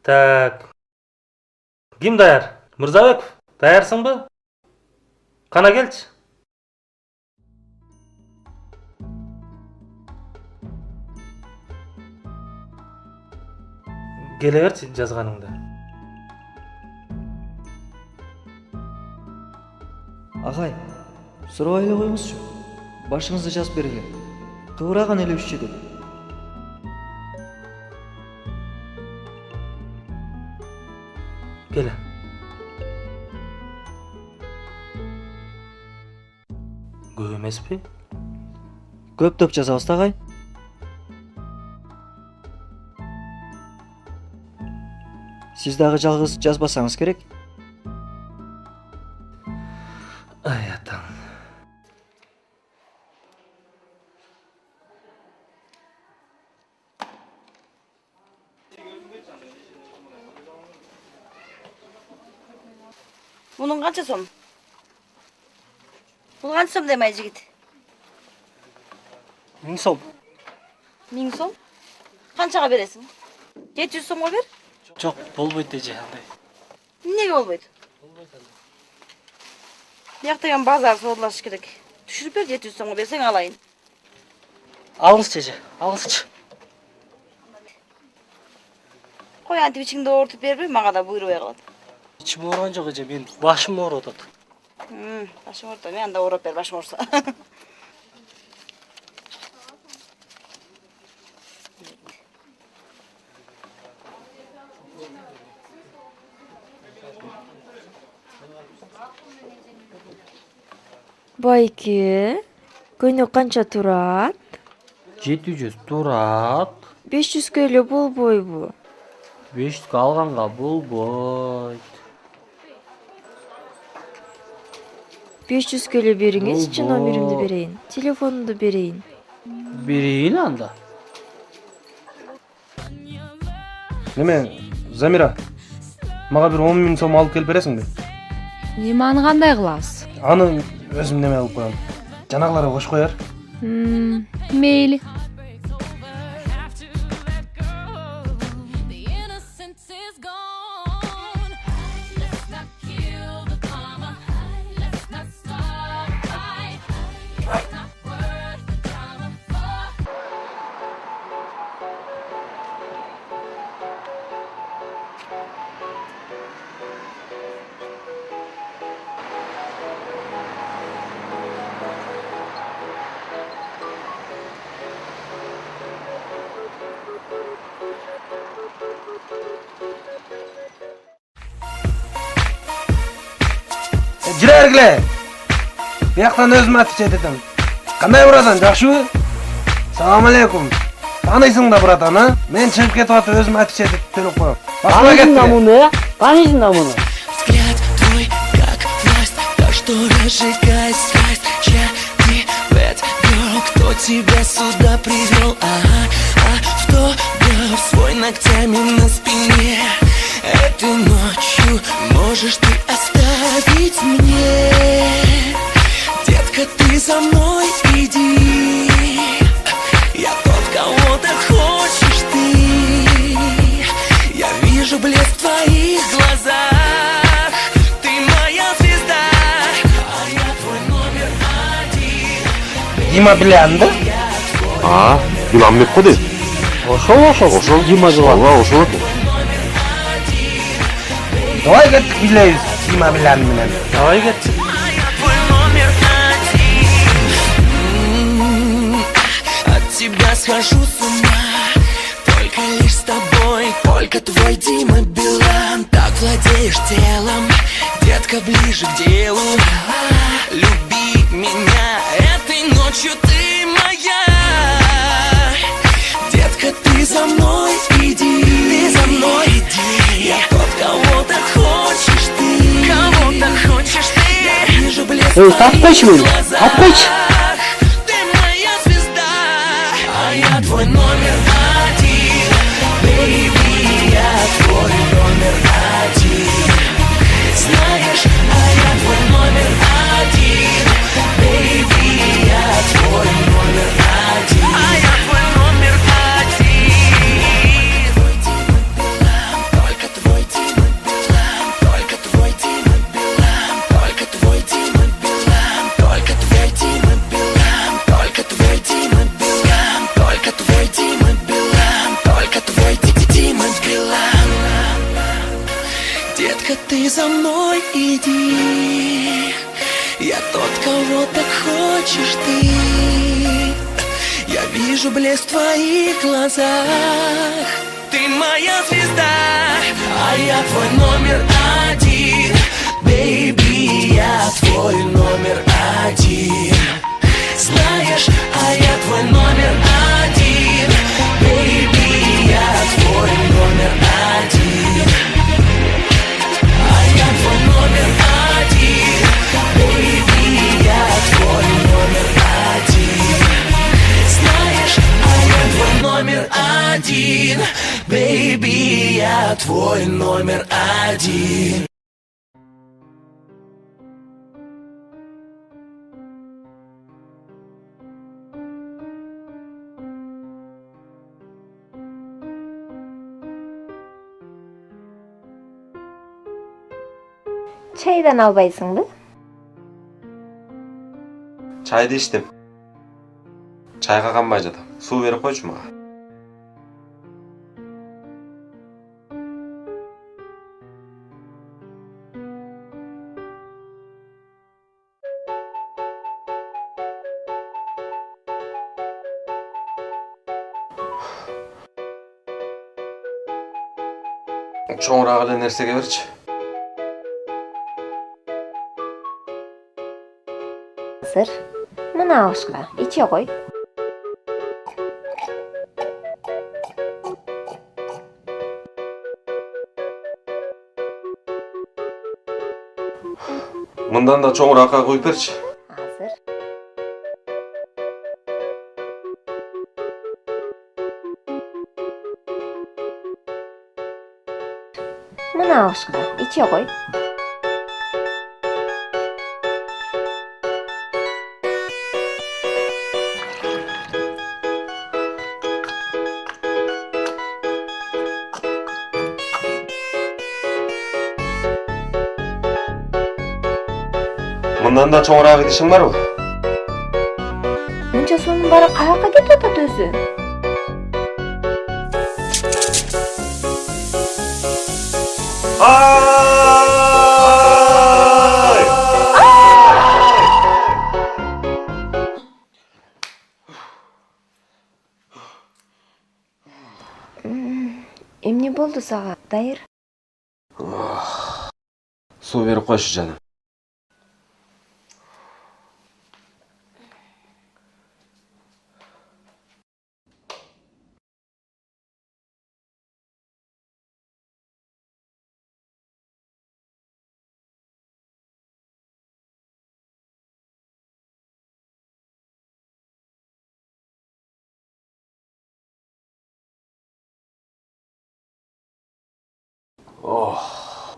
Так. Ким даяр? Мырзабеков, даярсыңбы? Кана келчи. Келе берчи жазганыңды. Агай, сурабай эле коюңузчу. Башыңызды жазып бергиле. Кыбыраган элебизчи деп. Келе. Көп эмеспи? Көптөп жазабыз да, агай. Сиз дагы жалгыз жазбасаңыз керек. Ай атаң. Bunun kança som? Бұл қанша сом демей жігіт? 1000 сом. 1000 сом? Қаншаға бересің? 700 сомға бер? Жоқ, болбойт эже андай. Неге болбойт? Яқтаған базар содылаш керек. Түшіріп бер, 700 сомға берсең алайын. Алыңыз эже, алыңызчы. Қой антип ичиңді ортып бербей, маға да бұйрыбай қалады. İçim oran жоқ эже, мен башым ооруп атат. Башым орта, мен анда орап бер, башым орса. Байке, көйнөк канча турат? 700 турат. 500 эле болбойбу? 500 алганга болбойт. 500 эле бериңизчи, номеримди берейин, телефонумду берейин. Берейин анда. Неме, Замира, мага бир 10 000 сом алып келип бересиңби? Эми аны кандай кылабыз? Аны өзүм неме алып коем. Жанагыларга кош кояр. Мейли. Жүре бергиле. Бияктан өзүм отвечать этем. Кандай бурадан, жакшыбы? Салам алейкум. Таанысың да бурадан, а? Мен чыгып кетип атып өзүм отвечать этип төлөп коем. Башка кетти. Танисың да муну? Взгляд твой, как власть, то, что разжигает страсть. Я не bad girl, кто тебя сюда привел? Автограф свой ногтями на спине. Этой ночью можешь ты оставить мне. Детка, ты за мной иди. Я тот, кого ты хочешь ты. Я вижу блеск в твоих глазах. Ты моя звезда, а я твой номер один. Дима Билянды? Биламбек го дейт. Ошол Дима жылап. Ооба, ошол. Давай кеттик билебиз Дима Билян менен. Давай кеттик. От тебя схожу с ума. Только лишь с тобой. Только твой Дима Билан. Так владеешь телом. Детка, ближе к делу. Люби меня. Этой ночью ты моя. Детка, ты за мной иди. Ты за мной иди. Я тот, кого ты хочешь ты. Кого ты хочешь ты. Я вижу блеск в твоих глазах. Ты моя звезда, а я твой номер один. Baby, я твой номер один. Знаешь, а я твой номер один. Baby, я твой номер один. А я твой номер один. Только со мной иди. Я тот, кого так хочешь ты. Я вижу блеск в твоих глазах. Ты моя звезда, а я твой номер один. Бэйби, я твой номер один. Знаешь, а я твой номер один. Бэйби, я твой номер один. А я твой номер один. Бэйби, я твой номер один. Знаешь, а я твой номер один. Бэйби, я твой номер один. Чайдан албайсыңбы? Чайды içtim. Чайга канбай жатам. Суу берип койчу мага. Чоңураак эле нерсеге берчи. Азыр мына алышка иче кой. Мындан да чоңураакка куюп берчи. Азыр. Мына алышка иче кой. Мындан да чоңураак идишиң барбы? Мынча суунун баары каяка кетип атат өзү? Эмне болду сага, Дайыр? Суу берип койчу жаным.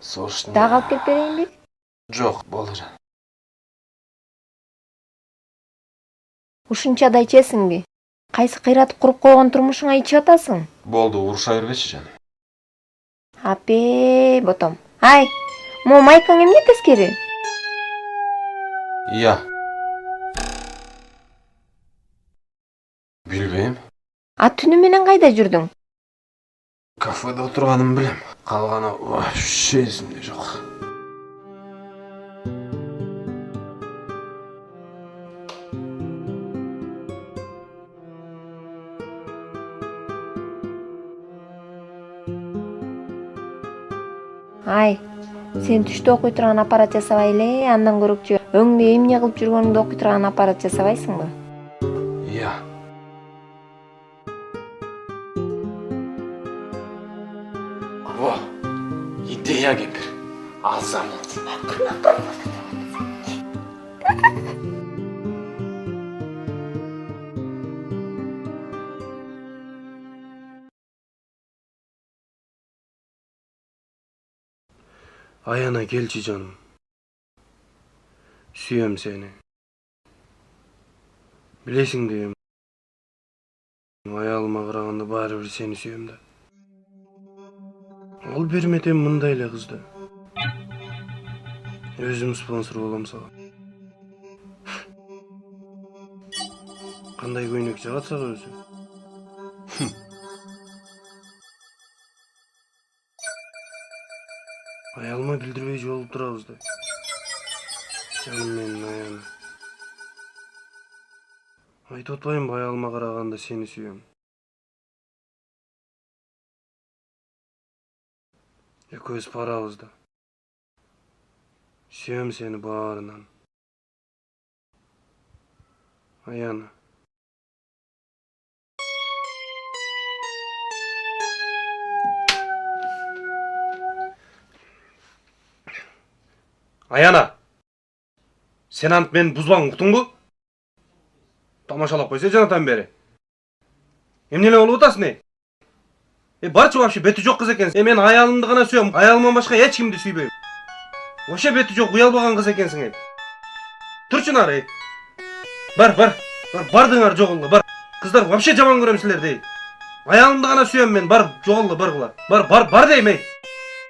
Сууштун. Дагы алып келип берейинби? Жок, болду жаным. Ушунчадай ичесиңби? Кайсы кыйратып куруп койгон турмушуңа ичип атасың? Болду, уруша бербечи жаным. Апей, ботом. Ай, могу майкаң эмне тескери? Ия. Билбейм. А түнү менен кайда жүрдүң? Кафеде отурганымды билем. Калганы вообще эсимде жок. Ай, сен түштө окуй турган аппарат жасабай эле, андан көрөкчү өңдө эмне кылып жүргөнүңдү окуй турган аппарат жасабайсыңбы? Ия. Во, идея кемпир. Алсам. Аяна келчи жаным. Сүйөм сени. Билесиңби, аялыма караганда баары бир сени сүйөм да. Ал берметем мындай эле кызды. Өзүм спонсор болом сага. Кандай көйнөк жагат сага өзү? Аялыма билдирбей жол Айтып атпайым, баягылма караганда сени сүйөм. Экөөбүз барабыз да. Сүйөм сени баарынан. Аяна. Аяна. Сен ант мени бузбаң, уктуңбу? Тамашалап койсо жанатан бери. Эмне эле болуп атасың, барчы вообще бети жок кыз экенсиң. Мен аялымды гана сүйөм, аялымдан башка эч кимди сүйбөйм. Вообще бети жок, уялбаган кыз экенсиң. Турчу нары. Бардыңар жоголла, бар. Кыздар вообще жаман көрөм силерди. Аялымды гана сүйөм мен, бар жоголла, баргыла. Бар дейм,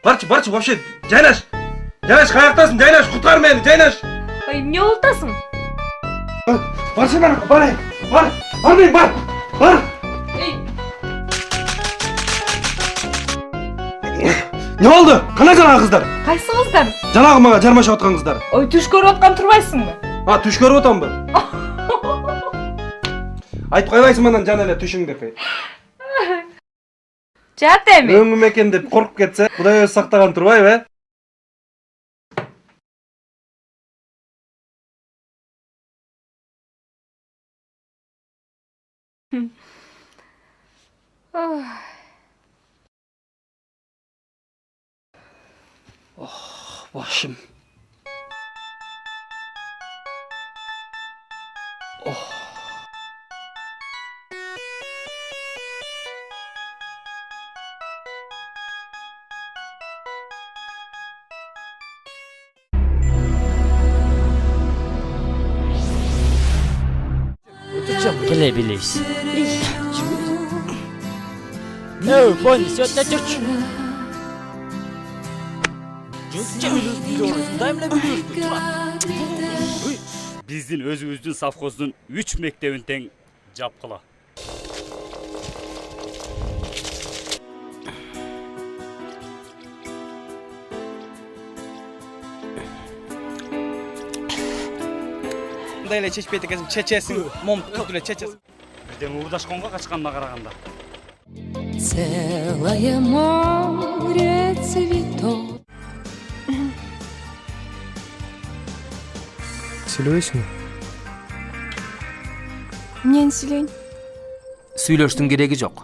Барчы вообще жайнаш. Жайнаш, каяктасың? Жайнаш, куткар мени, жайнаш. Ой, эмне болуп атасың? Барсыңар, бар дейм, бар. Не болду? Кана жанагы кыздар? Кайсы кыздар? Жанагы мага жармашып аткан кыздар. Ой, түш көрүп аткан турбайсыңбы? Түш көрүп атамбы? Айтып койбайсың мандан жана эле түшүң деп. Жат эми. Өңүм экен деп коркуп кетсе, Кудай өзү сактаган турбайбы? Başım. Gelebiliriz. No, boy, söyle çocuk. Bizdin özümüzdün safkozdun 3 mektebinden japkıla. Мындайлы чечпейт экенсиң, чечесиң, мом түтүлө чечесиң. Бирден уурдашканга качканына караганда. Целое море цветов. Сүйлөбөйсүңбү? Эмнени сүйлөйүн? Сүйлөштүн кереги жок.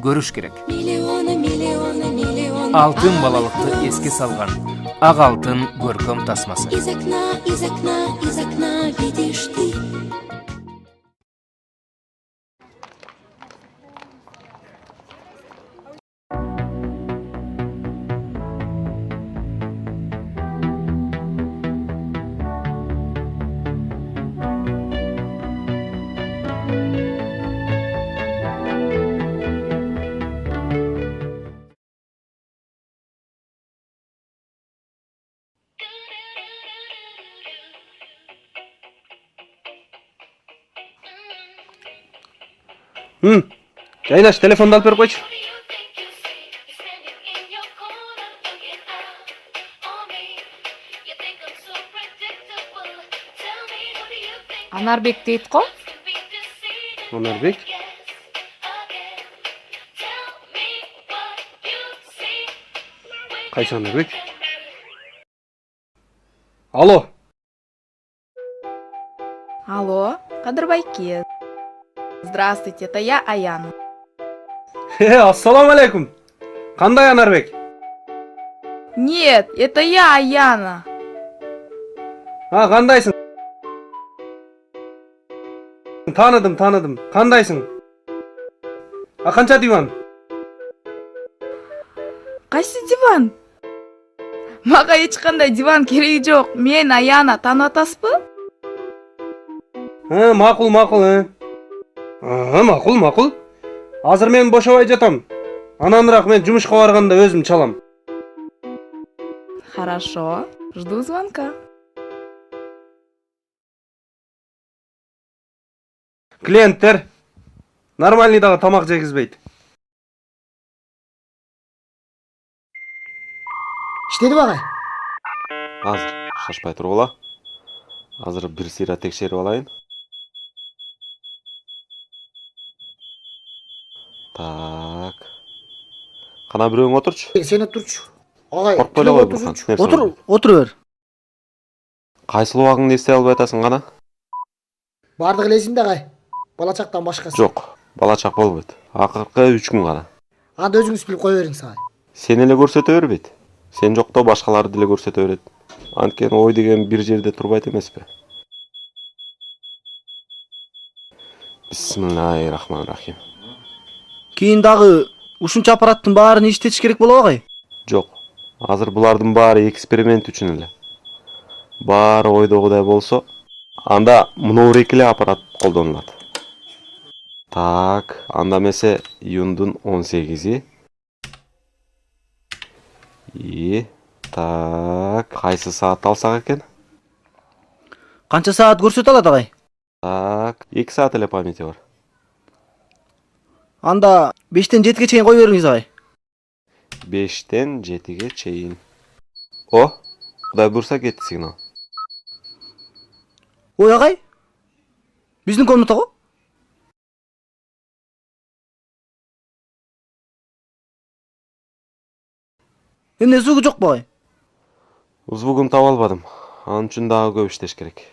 Көрүш керек. Миллионы, миллионы, миллионы. Алтын балалыкты эске салган ак алтын көркөм тасмасы. Из окна видишь ты. Жайнаш, телефонду алып берип койчу. Анарбек дейт го? Анарбек? Кайсы Анарбек? Алло. Алло, Кадырбайке. Здравствуйте, это я, Аяна. Ассаламу алейкум. Кандай Анарбек? Нет, это я, Аяна. Кандайсың? Таныдым. Кандайсың? Канча диван? Кайсы диван? Мага эч кандай диван кереги жок. Мен Аяна, таанып атасызбы? Макул. Макул. Азыр мен бошобой жатам. Ананыраак мен жумушка барганда өзүм чалам. Хорошо, жду звонка. Клиенттер нормальный дагы тамак жегизбейт. Иштедиби агай? Азыр шашпай тургула. Азыр бир сыйра текшерип алайын. Так. Кана бирөөң отурчу. Сен отурчу. Агай, Коркпой эле кой Бурхан. Нерсе Отур, болду? отура бер. Кайсыл убагыңды эстей албай атасың кана? Бардыгы элесимде агай. Бала чактан башкасы. Жок, бала чак болбойт. Акыркы 3 күн гана. Анда өзүңүз билип кое бериңиз агай. Сен эле көрсөтө бербейт. Сен жокто башкаларды деле көрсөтө берет. Анткени ой деген бир жерде турбайт эмеспи? Бисмиллахиррахманиррахим. Кийин дагы ушунча аппараттын баарын иштетиш керек болобу агай? Жок. Азыр булардын баары эксперимент үчүн эле. Баары ойдогудай болсо, анда мынау экиле аппарат колдонулат. Так, анда эмесе июндун 18-и. Так, кайсы саатта алсак экен? Канча саат көрсөтө алат агай? Так, 2 саат эле памяти бар. Анда 5-тен 7-ге чейин кое бериңиз агай. 5-тен 7-ге чейин. О, Кудай буйрса кетти сигнал. Ой агай? Биздин комнатага? Эмне звугу жокпу агай? Звугун таба албадым. Анын үчүн дагы көп иштеш керек.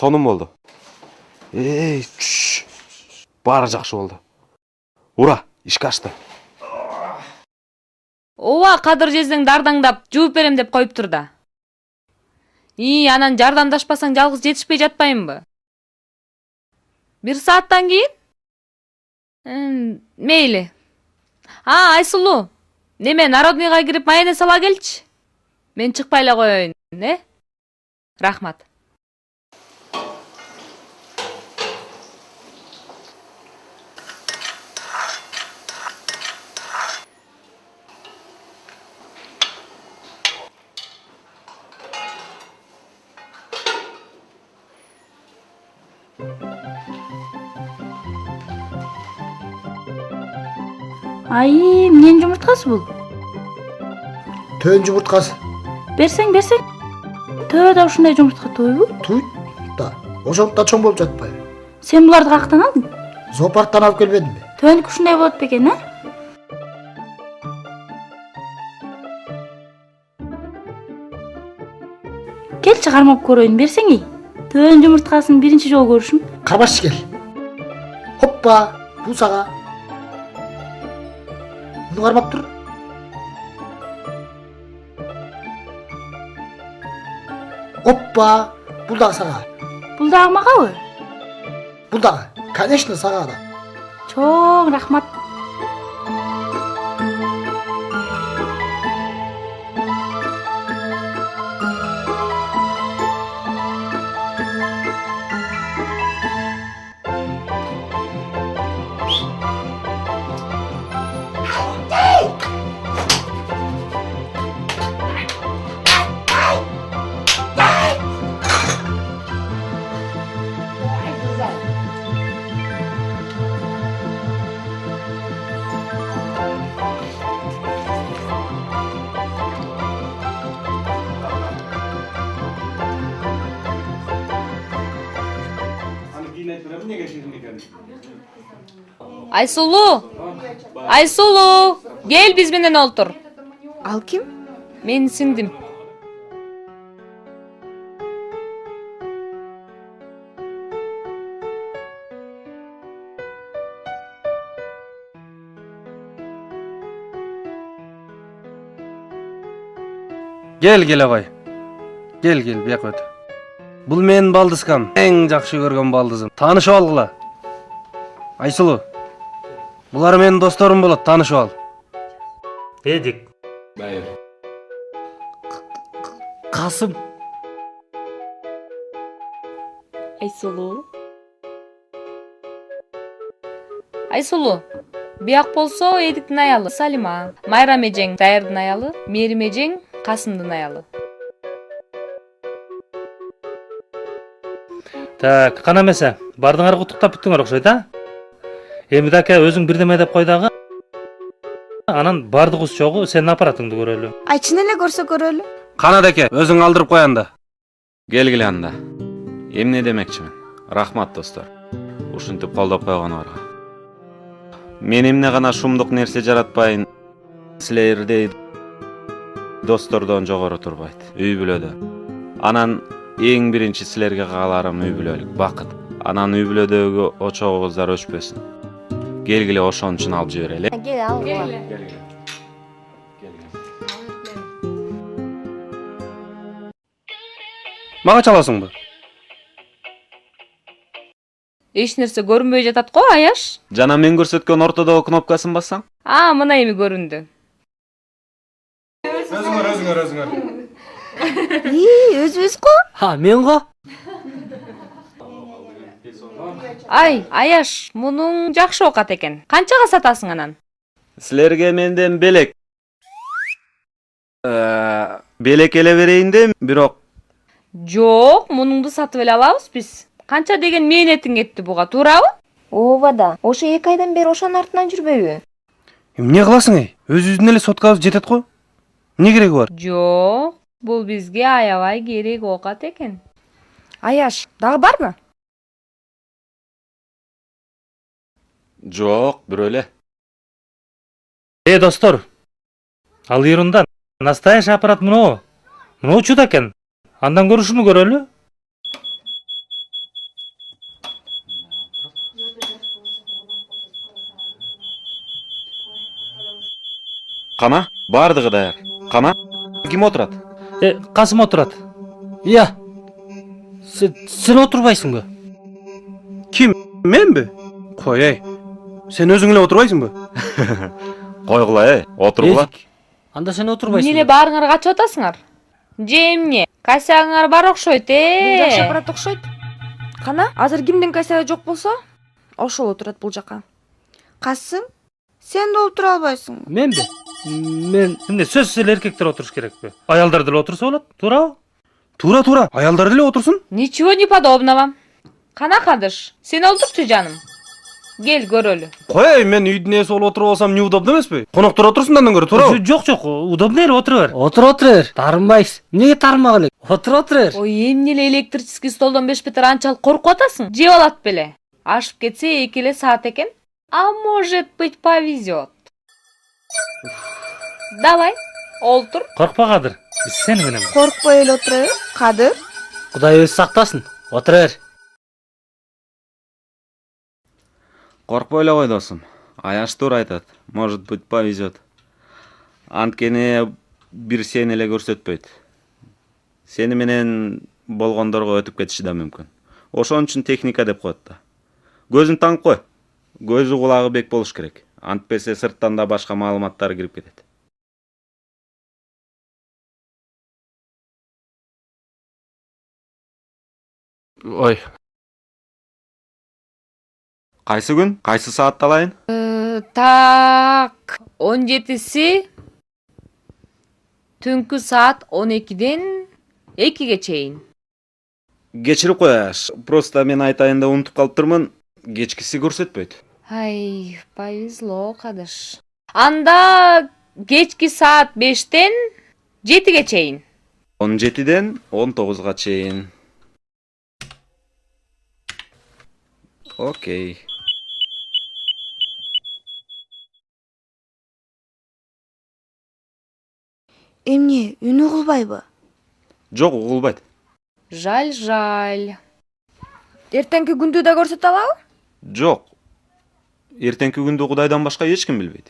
Сонун болду. Баары жакшы болду. Ура, ишке ашты. Ооба, Кадыр жездең дардаңдап жууп берем деп коюптур да. Анан жардамдашпасаң жалгыз жетишпей жатпайынбы? 1 сааттан кийин? Мейли. Айсулуу, неме народныйга кирип майонез ала келчи. Мен чыкпай эле коеюн, Рахмат. Эмненин жумурткасы бул? Төн жумурткасы. Берсең. Төө да ушундай жумуртка тойбу? Туйт да. Ошондо чоң болуп жатпайбы? Сен буларды каяктан алдың? Зоопарктан алып келбедимби? Төөнүкү ушундай болот бекен, Келчи кармап көрөйүн, берсең. Төөнүн жумурткасын биринчи жолу көрүшүм. Карбаш кел. Хоппа, бул сага. Муну кармап тур. Оппа, бул дагы сага. Бул дагы магабы? Бул дагы, конечно, сага да. Чоң рахмат. Айсулу! Айсулу! Гел биз менен олтур. Ал ким? Менин сиңдим. Кел агай. Кел, бияка өт. Бул менин балдызкам, эң жакшы көргөн балдызым. Таанышып алгыла. Айсулу. Булар менин досторум болот, таанышып ал. Эдик. Байыр. Касым. Айсулу. Айсулу. Бияк болсо Эдиктин аялы Салима. Майрам эжең Дайырдын аялы, Мерим эжең Касымдын аялы. Так, кана эмесе, бардыңар куттуктап бүттүңөр окшойт, а? Эми дака өзүң бирдеме деп кой дагы. Анан бардыгыбыз чогуу сенин аппаратыңды көрөлү. Ай, чын эле көрсө көрөлү. Кана деке, өзүң алдырып кой анда. Келгиле анда. Эмне демекчимин? Рахмат достор. Ушинтип колдоп койгонуңарга. Мен эмне гана шумдук нерсе жаратпайын, силердей достордон жогору турбайт. Үй бүлөдө. Анан эң биринчи силерге кааларым үй бүлөлүк бакыт. Анан үй бүлөдөгү очогуңуздар өчпөсүн. Келгиле ошон үчүн алып жиберели. Кел ал. Мага чаласыңбы? Эч нерсе көрүнбөй жатат го, Аяш? Жана мен көрсөткөн ортодогу кнопкасын бассаң? Мына эми көрүндү. Өзүңөр. Өзүбүз го? Мен го? Ай, Аяш, мунуң жакшы окат экен. Канчага сатасың анан? Силерге менден белек. Белек эле берейин де, бирок. Жок, мунуңду сатып эле алабыз биз. Канча деген мээнетиң кетти буга, туурабы? Ооба да. Ошо 2 айдан бери ошонун артынан жүрбөйбү? Эмне кыласың эй? Өзүбүздүн эле соткабыз жетет го. Эмне кереги бар? Жок, бул бизге аябай керек окат экен. Аяш, дагы барбы? Жок, бирөө эле. Достор, ал Ирундан настоящий аппарат мынау. Мынау чуда экен. Андан көрү ушуну көрөлү. Кана? Бардыгы даяр. Кана? Ким отурат? Касым отурат. Ия. Сен отурбайсыңбы? Ким? Менби? Кой эй. Сен өзүң эле отурбайсыңбы? Койгула отургула. Анда сен отурбайсың. Эмне эле баарыңар качып атасыңар? Же эмне? Касагыңар бар окшойт, Жакшы аппарат окшойт. Кана, азыр кимдин касагы жок болсо, ошол отурат бул жака. Касым, сен да отура албайсың. Менби? Мен эмне сөзсүз эле эркектер отуруш керекпи? Аялдар деле отурса болот, туурабы? Тура, аялдар деле отурсун. Ничего не подобного. Кана Кадыш, сен олтурчу жаным. Кел көрөлү. Кой, мен үйдүн ээси болуп отуруп алсам неудобно эмеспи? Коноктор отурсун андан көрө, туурабы? Жок, удобно эле отура бер. Отура бер. Тарынбайсың. Эмнеге тарынмак элек? Отура бер. Ой, эмне эле электрический столдон бешпетер анчалык коркуп атасың? Жеп алат беле. Ашып кетсе 2 эле саат экен. А может быть, повезет. Давай, олтур. Коркпа, Кадыр. Биз сени менен. Коркпой эле отура, Кадыр. Кудай өзү сактасын. Отура бер. Коркпой эле кой досум. Аяш туура айтат. Может быть, повезет. Анткени бир сени эле көрсөтпөйт. Сени менен болгондорго өтүп кетиши да мүмкүн. Ошон үчүн техника деп коет да. Көзүн таңып кой. Көзү кулагы бек болуш керек. Антпесе сырттан да башка маалыматтар кирип кетет. Ой. Кайсы күн? Кайсы саатта алайын? Так, 17-си түнкү саат 12-ден 2-ге чейин. Кечирип кояш. Просто мен айтайын да унутуп калыптырмын. Кечкиси көрсөтпөйт. Ай, повезло, кадыш. Анда кечки саат 5-тен 7-ге чейин. 17-ден 19-га чейин. Окей. Эмне, үн угулбайбы? Жок, угулбайт. Жаль. Эртеңки күндү да көрсөтө алабы? Жок. Эртеңки күндү Кудайдан башка эч ким билбейт.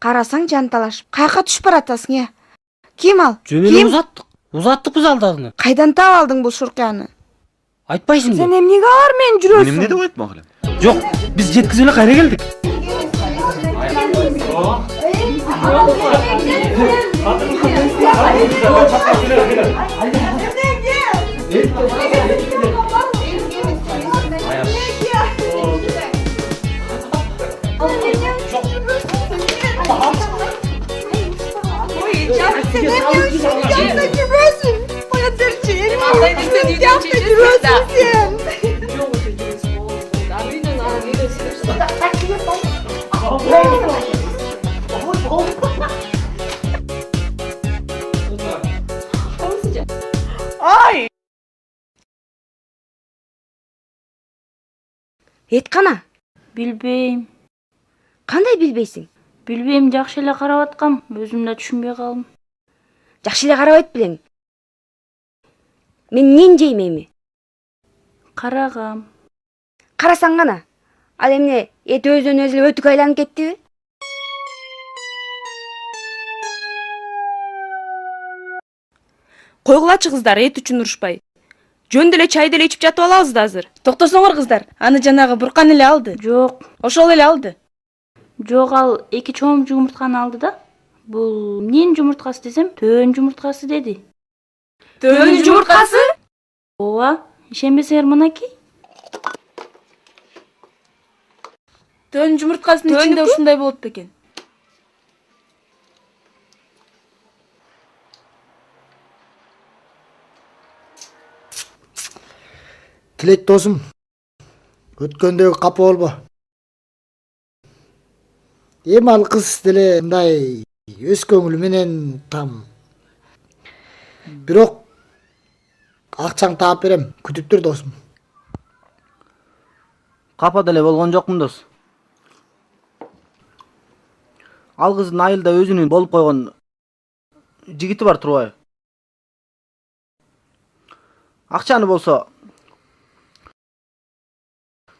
Карасаң жанталашып, каяка түшүп баратасың, э? Ким ал? Жөн эле узаттык биз алдагыны. Кайдан таап алдың бул шурканы? Айтпайсың. Сен эмнеге алар менен жүрөсүң? Эмне деп айтмак элем? Жок, биз жеткизип эле кайра келдик. Ай! Эткана? Билбейм. Кандай билбейсиң? Билбейм, жакшы эле карап аткам, өзүм да түшүнбөй калдым. Жакшы эле карабайт белең. Мен эмнени жейм эми? Карагам. Карасаң гана. Ал эмне, эт өзүнөн өзү эле өтүк айланып кеттиби? Койгулачы кыздар, эт үчүн урушпай. Жөн деле чайды эле ичип жатып алабыз да азыр. Токтосоңор кыздар, аны жанагы Буркан эле алды. Жок. Ошол эле алды. Жок, ал 2 чоң жумуртканы алды да. Бул эмненин жумурткасы десем, төөнүн жумурткасы деди. Төөнүн жумурткасы? Ооба, ишенбесеңер мынакей. Төөнүн жумурткасынын ичинде ушундай болот бекен. Тилек досум, өткөндөгү капа болбо. Эми ал кыз деле мындай өз көңүлү менен там. Бирок акчаң таап берем, күтүп тур досум. Капа деле болгон жокмун дос. Ал кыздын айылда өзүнүн болуп койгон жигити бар турбайбы? Акчаны болсо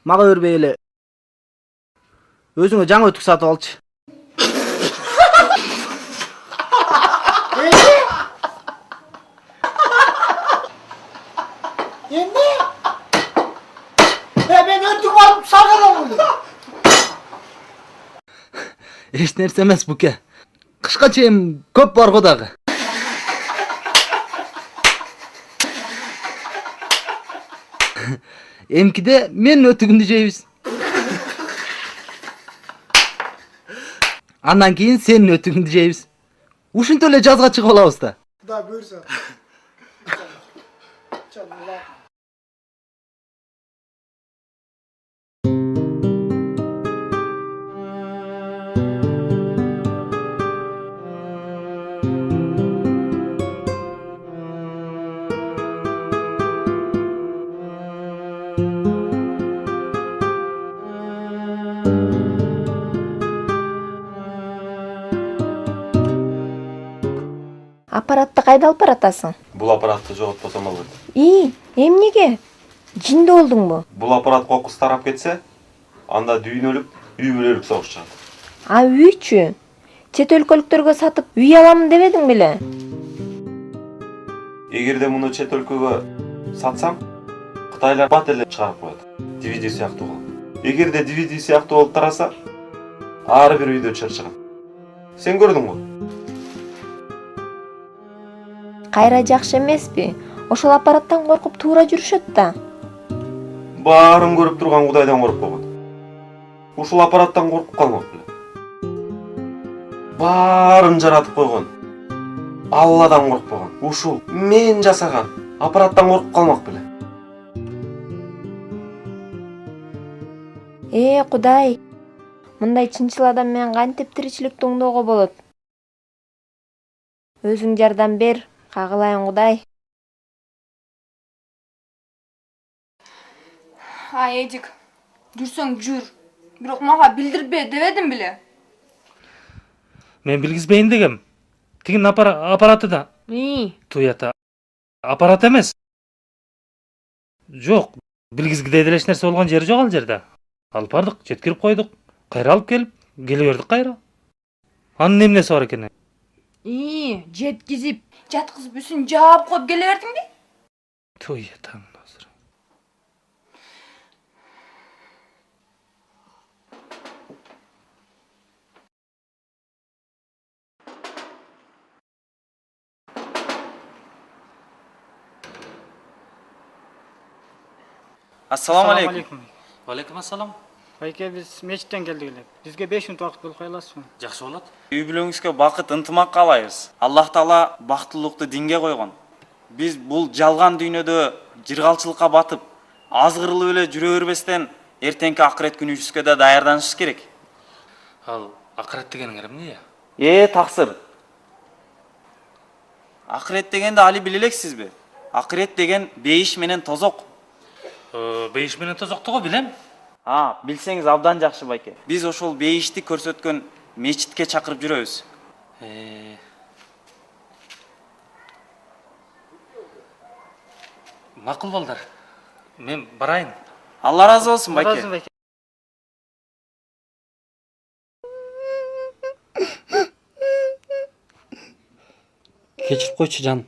мага бербей эле өзүңө жаңы өтүк сатып алчы. сагынам. Эч нерсе эмес буке. Кышка чейин көп бар го дагы. Эмкиде мен өтүгүндү жейбиз. Андан кийин сенин өтүгүңдү жейбиз. Ушинтип эле жазга чыгып алабыз да. Да, буйрса. Аппаратты кайда алып баратасың? Бул аппаратты жоготпосом болот. Эмнеге? Жинде болдуңбу? Бул аппарат кокус тарап кетсе, анда дүйнөлүк, үй бүлөлүк согуш чыгат. А үйчү? Чет өлкөлүктөргө сатып үй аламын дебедиң беле? Эгерде муну чет өлкөгө сатсам, Кытайлар бат эле чыгарып коет. DVD сыяктуу кылып. Эгерде DVD сыяктуу болуп тараса, ар бир үйдө чыгат. Сен көрдүңбү? Кайра жакшы эмеспи? Ошол аппараттан коркуп туура жүрүшөт да. Баарын көрүп турган Кудайдан коркуп койгон. Ушул аппараттан коркуп калмак беле. Баарын жаратып койгон. Алладан коркпогон. Ушул мен жасаган аппараттан коркуп калмак беле. Кудай, мындай чынчыл адам менен кантип тиричиликти оңдоого болот? Өзүң жардам бер, кагылайын Кудай. Эдик, жүрсөң жүр. Бирок мага билдирбе дебедим беле. Мен билгизбейин дегем. Тигин аппараты да. Туята. Аппарат эмес. Жок, билгизгидей деле эч нерсе болгон жери жок ал жерде. Алып бардык, жеткирип койдук. Кайра алып келип, келе бердик кайра. Анын эмнеси бар экен? Жеткизип, жаткызып үсүн жаап коюп келе бердиңби? Туята. Ассаламу алейкум. Алейкум ассалам. Байке, биз мечиттен келдик эле. Бизге 5 мүнөт убакыт болуп кое аласызбы? Жакшы болот. Үй бүлөңүзгө бакыт, ынтымак каалайбыз. Аллах Таала бактылуулукту динге койгон. Биз бул жалган дүйнөдө жыргалчылыкка батып, азгырылып эле жүрө бербестен эртеңки акырет күнүбүзгө да даярданышыбыз керек. Ал акырет дегениң эмне? Таксыр. Акырет дегенди али биле элексизби? Акырет деген бейиш менен тозок. Бейиш менен тозокту го билем. Билсеңиз абдан жакшы байке. Биз ошол бейишти көрсөткөн мечитке чакырып жүрөбүз. Макул балдар. Мен барайын. Алла разы болсун байке. Кечирип койчу жаным.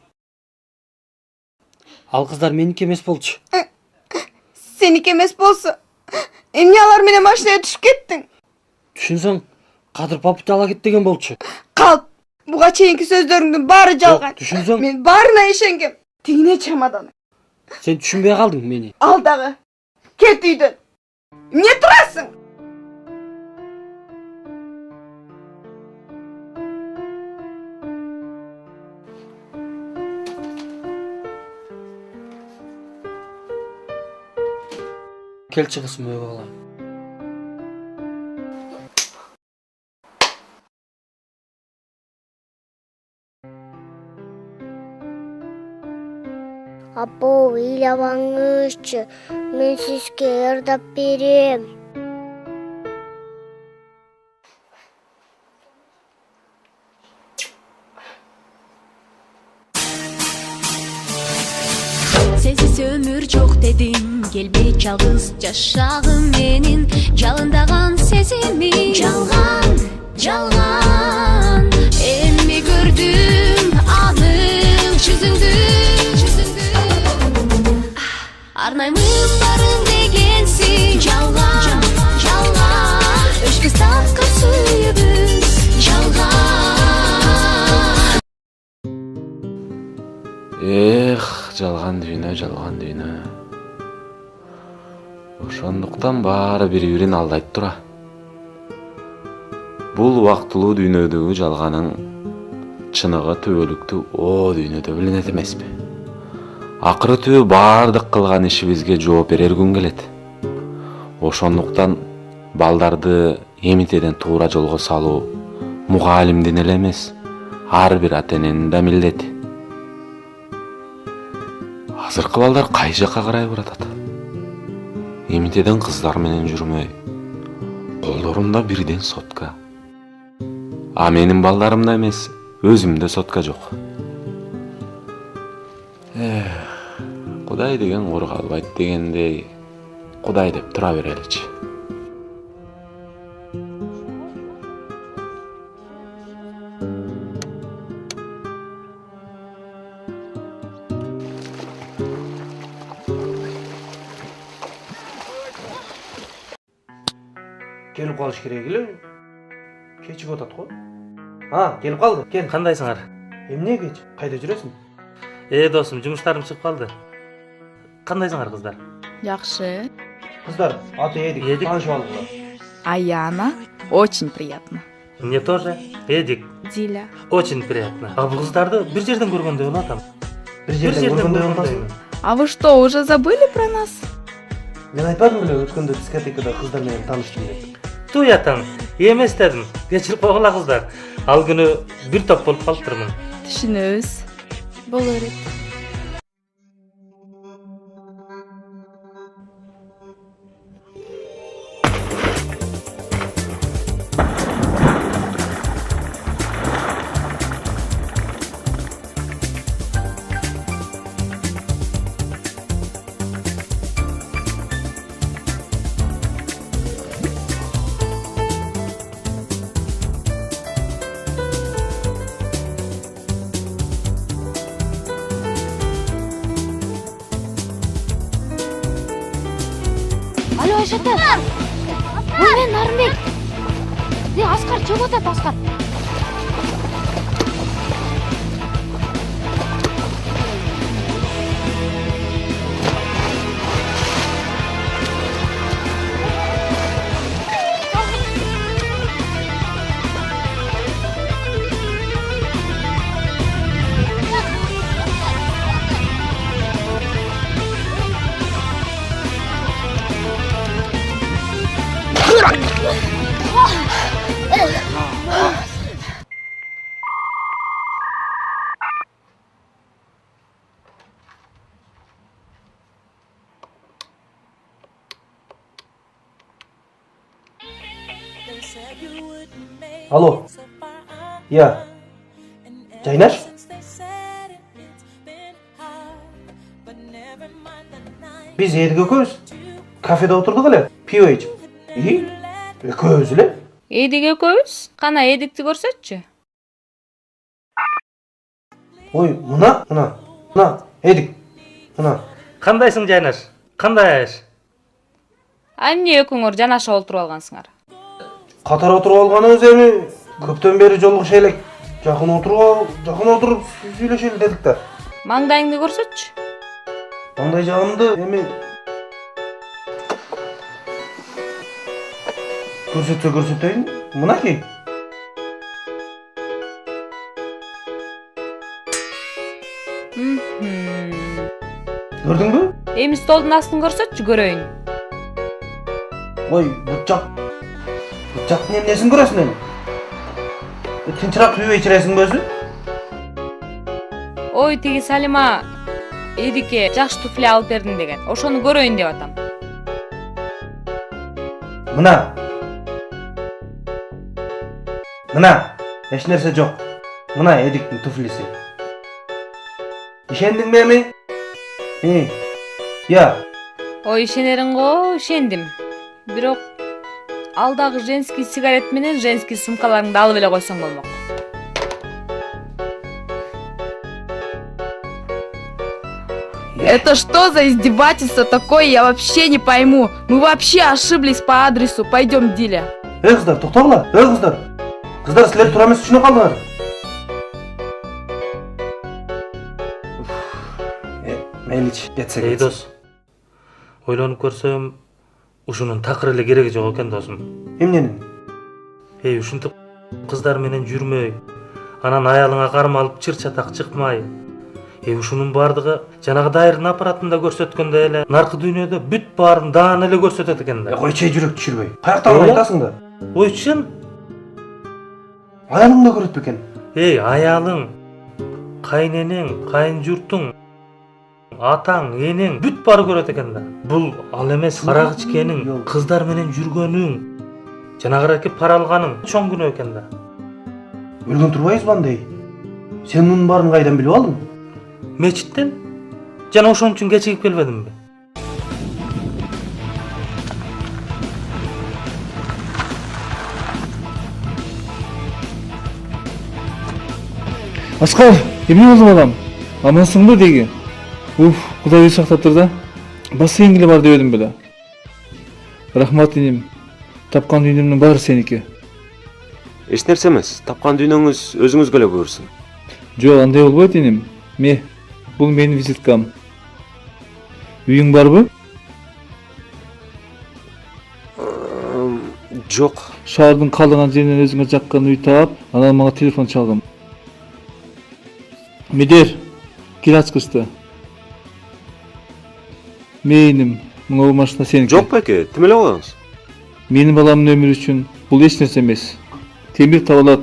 Ал кыздар меники эмес болчу. Сеники эмес болсо, эмне алар менен машинага түшүп кеттиң? Түшүнсөң, Кадыр папуч ала кет деген болчу. Калп, буга чейинки сөздөрүңдүн баары жалган. Түшүнсөң, Мен баарына ишенгем. Тигине чамадан. Сен түшүнбөй калдың мени. Ал дагы. Кет үйдөн. Эмне турасың? Келчи кызым өйгө калайын. Апа, ыйлабаңызчы, мен сизге ырдап берем. Sensiz ömür çok dedim, gelbe çalgız yaşağım menin, жалындаган сезимим жалган, жалган. Эмне көрдүм анык жүзүңдү, арнаймын барын дегенсиң жалган. жалган дүйнө. Ошондуктан баары бири-бирин алдайт тура. Бул убактылуу дүйнөдөгү жалганын чыныгы түбөлүктүү о дүйнөдө билинет эмеспи? Акыры түбү баардык кылган ишибизге жооп берер күн келет. Ошондуктан балдарды эмитеден туура жолго салуу мугалимдин эле эмес, ар бир ата-эненин да милдети. Азыркы балдар кай жакка карай баратат? Эмитеден кыздар менен жүрмөй, колдорунда бирден сотка. А менин балдарымда эмес, өзүмдө сотка жок. Кудай деген кург албайт дегендей, Кудай деп тура береличи. Келип калыш керек эле. Кечип атат го. Келип калды. Кел. Кандайсыңар? Эмне кеч? Кайда жүрөсүң? Досум, жумуштарым чыгып калды. Кандайсыңар кыздар? Жакшы. Кыздар, аты Эдик. Таанышып алдыңар. Аяна. Очень приятно. Мне тоже. Эдик. Диля. Очень приятно. А бул кыздарды бир жерден көргөндөй болуп атам. Бир жерден көргөндөй болмасың? А вы что, уже забыли про нас? Мен айтпадым беле, өткөндө дискотекада кыздар менен тааныштым деп. Туй атам, эмес дедим. Кечирип койгула кыздар. Ал күнү бир топ болуп калыптырмын. Түшүнөбүз. Болор элек. Алло, Айшата. Мен Нарымбек. Аскар чыгып атат, Аскар. Алло. Я. Жайнаш? Биз Эдик экөөбүз кафеде отурдук эле, пиво ичип. Экөөбүз эле? Эдик экөөбүз? Кана Эдикти көрсөтчү. Ой, мына, Эдик. Мына. Кандайсың Жайнаш? Кандай? Эмне экөөңөр жанашып олтуруп алгансыңар? Катар отуруп алганыбыз эми көптөн бери жолугуша элек. Жакын отуруп сүйлөшөлү дедик да. Маңдайыңды көрсөтчү. Маңдай жагымды эми көрсөтөйүн. Мынакей. Көрдүңбү? Эми столдун астын көрсөтчү, көрөйүн. Ой, бутчак эмнесин көрөсүң эми? Тынчыраак пиво ичиресиңби өзү? Ой, тиги Салима Эдикке жакшы туфли алып бердим деген. Ошону көрөйүн деп атам. Мына, эч нерсе жок. Мына Эдиктин туфлиси. Ишендиңби эми? Я. Ой, ишенериң го, ишендим. Бирок алдагы женский сигарет менен женский сумкаларыңды алып эле койсоң болмок. Это что за издевательство такое, я вообще не пойму. Мы вообще ошиблись по адресу. Пойдем, Диля. Кыздар, токтогула. Кыздар. Кыздар, силер туура эмес түшүнүп калдыңар. мейлич кетсе эй дос, ойлонуп көрсөм ушунун такыр эле кереги жок экен досум. Эмненин? Эй, ушинтип кыздар менен жүрмөй, анан аялыңа карма алып чыр чатак чыкмай. Ушунун бардыгы жанагы дайырдын аппаратында көрсөткөндөй эле наркы дүйнөдө бүт баарын даан эле көрсөтөт экен да. Койчу жүрөк түшүрбөй. Каяктан айтасың да? Ойчун? Аялың да көрөт бекен? Эй, аялың, кайненең, кайын журтуң, атаң, энең бүт баары көрөт экен да. Бул ал эмес карак ичкениң, кыздар менен жүргөнүң, жанагы эркек пара алганың чоң күнөө экен да. Өлгөн турбайбызбы андай? Сен мунун баарын кайдан билип алдың? Мечиттен? Жана ошон үчүн кечигип келбедимби? Аскар, эмне болду балам? Амансыңбы деги? Уф, Кудай өзү сактаптыр да. Бассейнге бар дебедим беле. Рахмат инем. Тапкан дүйнөмдүн баары сеники. Эч нерсе эмес. Тапкан дүйнөңүз өзүңүзгө эле буйрсун. Жок, андай болбойт инем. Бул менин визиткам. Үйүң барбы? Жок. Шаардын калдыган жеринен өзүңө жаккан үй таап, анан мага телефон чалгам. Медер, кел ачкычты. Менин, мына машина сеники. Жок байке, тим эле коюңуз. Менин баламдын өмүрү үчүн бул эч нерсе эмес. Темир табылат,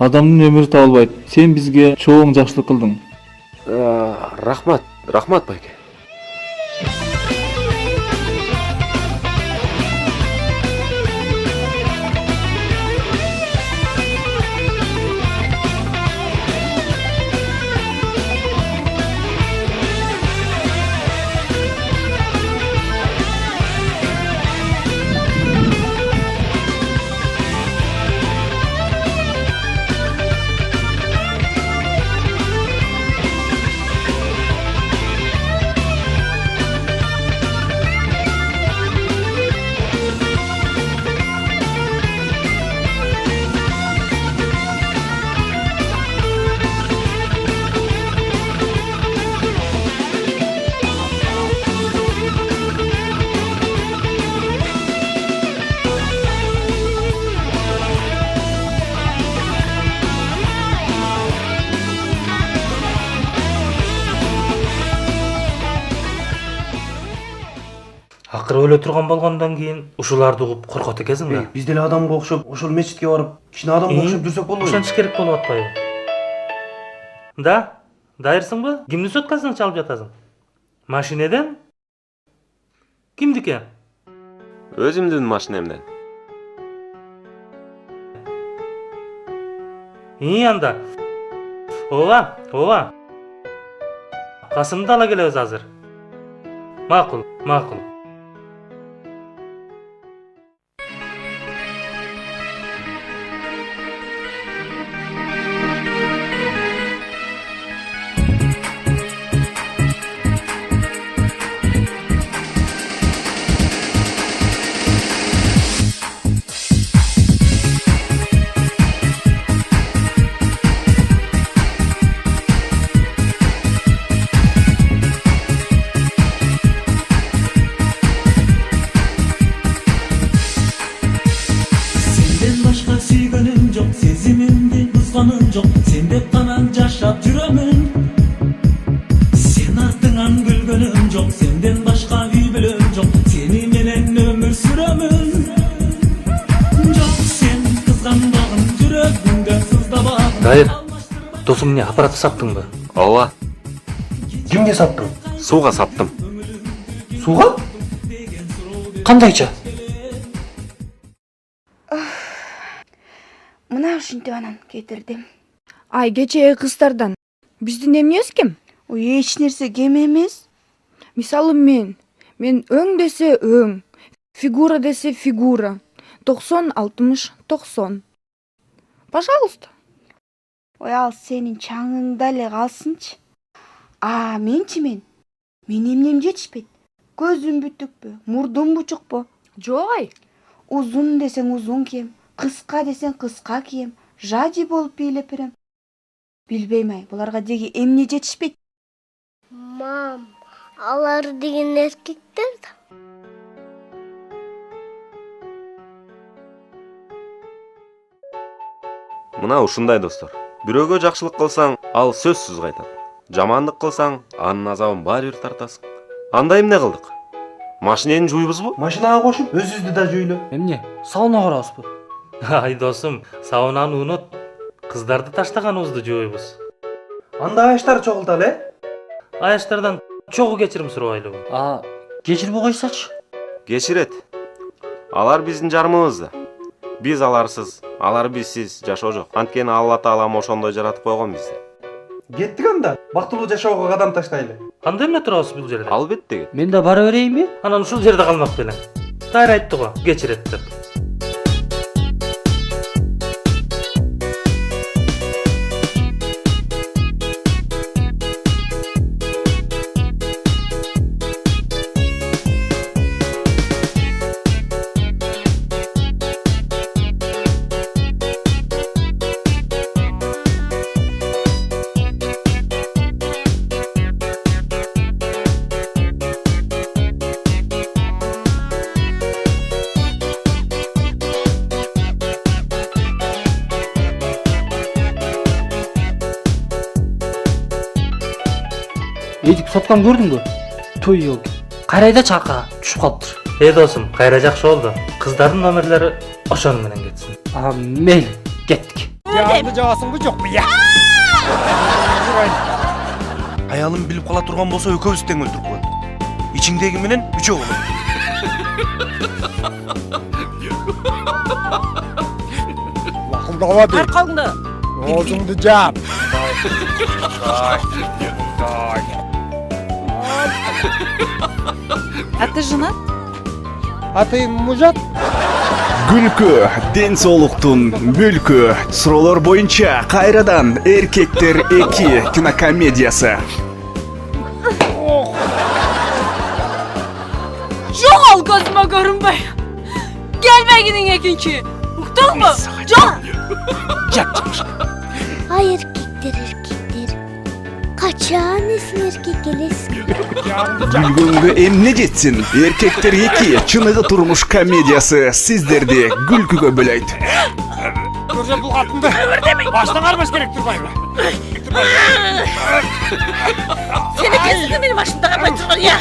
адамдын өмүрү табылбайт. Сен бизге чоң жакшылык кылдың. Рахмат байке. Акыры өлө турган болгондон кийин ушуларды угуп коркот экенсиң да. Биз деле адамга окшоп, ошол мечитке барып, кичине адамга окшоп жүрсөк болбойбу? Ошентиш керек болуп атпайбы? Да, дайырсыңбы? Кимдин соткасынан чалып жатасың? Машинеден? Кимдики? Өзүмдүн машинемден. Анда. Ооба. Касымды ала келебиз азыр. Макул. Жок, сен деп канан жашап жүрөмүн. Сен артыңан күлгөнүм жок, сенден башка үй бүлөм жок. Сени менен өмүр сүрөмүн. Жок, сен кызгандагын жүрөгүңдө сыздабагын. Дайыр, досуң эмне аппаратты саттыңбы? Ооба. Кимге саттың? Сууга саттым. Сууга? Кандайча? Мына ушинтип анан кетирдим. Ай, кечээ кыздардан биздин эмнебиз кем? Ой, эч нерсе кем эмес. Мисалы мен өң десе өң, фигура десе фигура. 90-60-90. Пожалуйста. Ой, ал сенин чаңыңда эле калсынчы. Мен эмнем жетишпейт. Көзүм бүтүкпү, мурдум бучукпу? Жок ай. Узун десең узун кийем, кыска десең кыска кийем, жади болуп бийлеп берем. Билбейм ай, буларга деги эмне жетишпейт? Мам, Алар деген эркектер да. Мына ушундай достор. Бирөөгө жакшылык кылсаң, ал сөзсүз кайтат. Жамандык кылсаң, анын азабын баары бир тартасың. Анда эмне кылдык? Машинени жуйбузбу? Машинага кошуп, өзүбүздү да жуйлу. Эмне? Сауна карабызбы? Ай досум, саунаны унут. Кыздарды таштаганыбызды жуйбуз. Анда аяштар чогулталы, Аяштардан чогуу кечирим сурабайлыбы? Кечирбей койсочу. Кечирет. Алар биздин жарымыбызда. Биз аларсыз, алар бизсиз жашоо жок. Анткени Алла Таалам ошондой жаратып койгон бизди. Кеттик анда. Бактылуу жашоого кадам таштайлы. Анда эмне турабыз бул жерде? Албетте кет. Мен да бара берейинби? Анан ушул жерде калмак белең. Тайыр айтты го, кечирет деп. Эдик соткан көрдүңбү? Той yok. Карайда чака түшүп калыптыр. Досум, кайра жакшы болду. Кыздардын номерлери ошону менен кетсин. Мейли, кеттик. Янды жабасыңбы жокпу? Я. Аялым билип кала турган болсо экөөбүз тең өлтүрүп коет. Ичиңдеги менен үчөө болот. Акылдабады. Аркаңды. Оозуңду жап. А ты женат? А ты мужат? Күлкү, ден соолуктун бүлкү. Суроолор боюнча кайрадан Эркектер 2 кинокомедиясы. Жоғал көзіме көрінбей. Келмегінің екінші. Уқтың мı? Жап. Ай эркектер. Kaçan esin erkek gelesin. Gülgөнгө эмне жетсин? Эркектер 2 чыныгы турмуш комедиясы сиздерди күлкүгө бөлөйт. Көрсө бул катынды. Баштан арбаш керек турбайбы? Seni kesin benim başımda kapatırlar ya.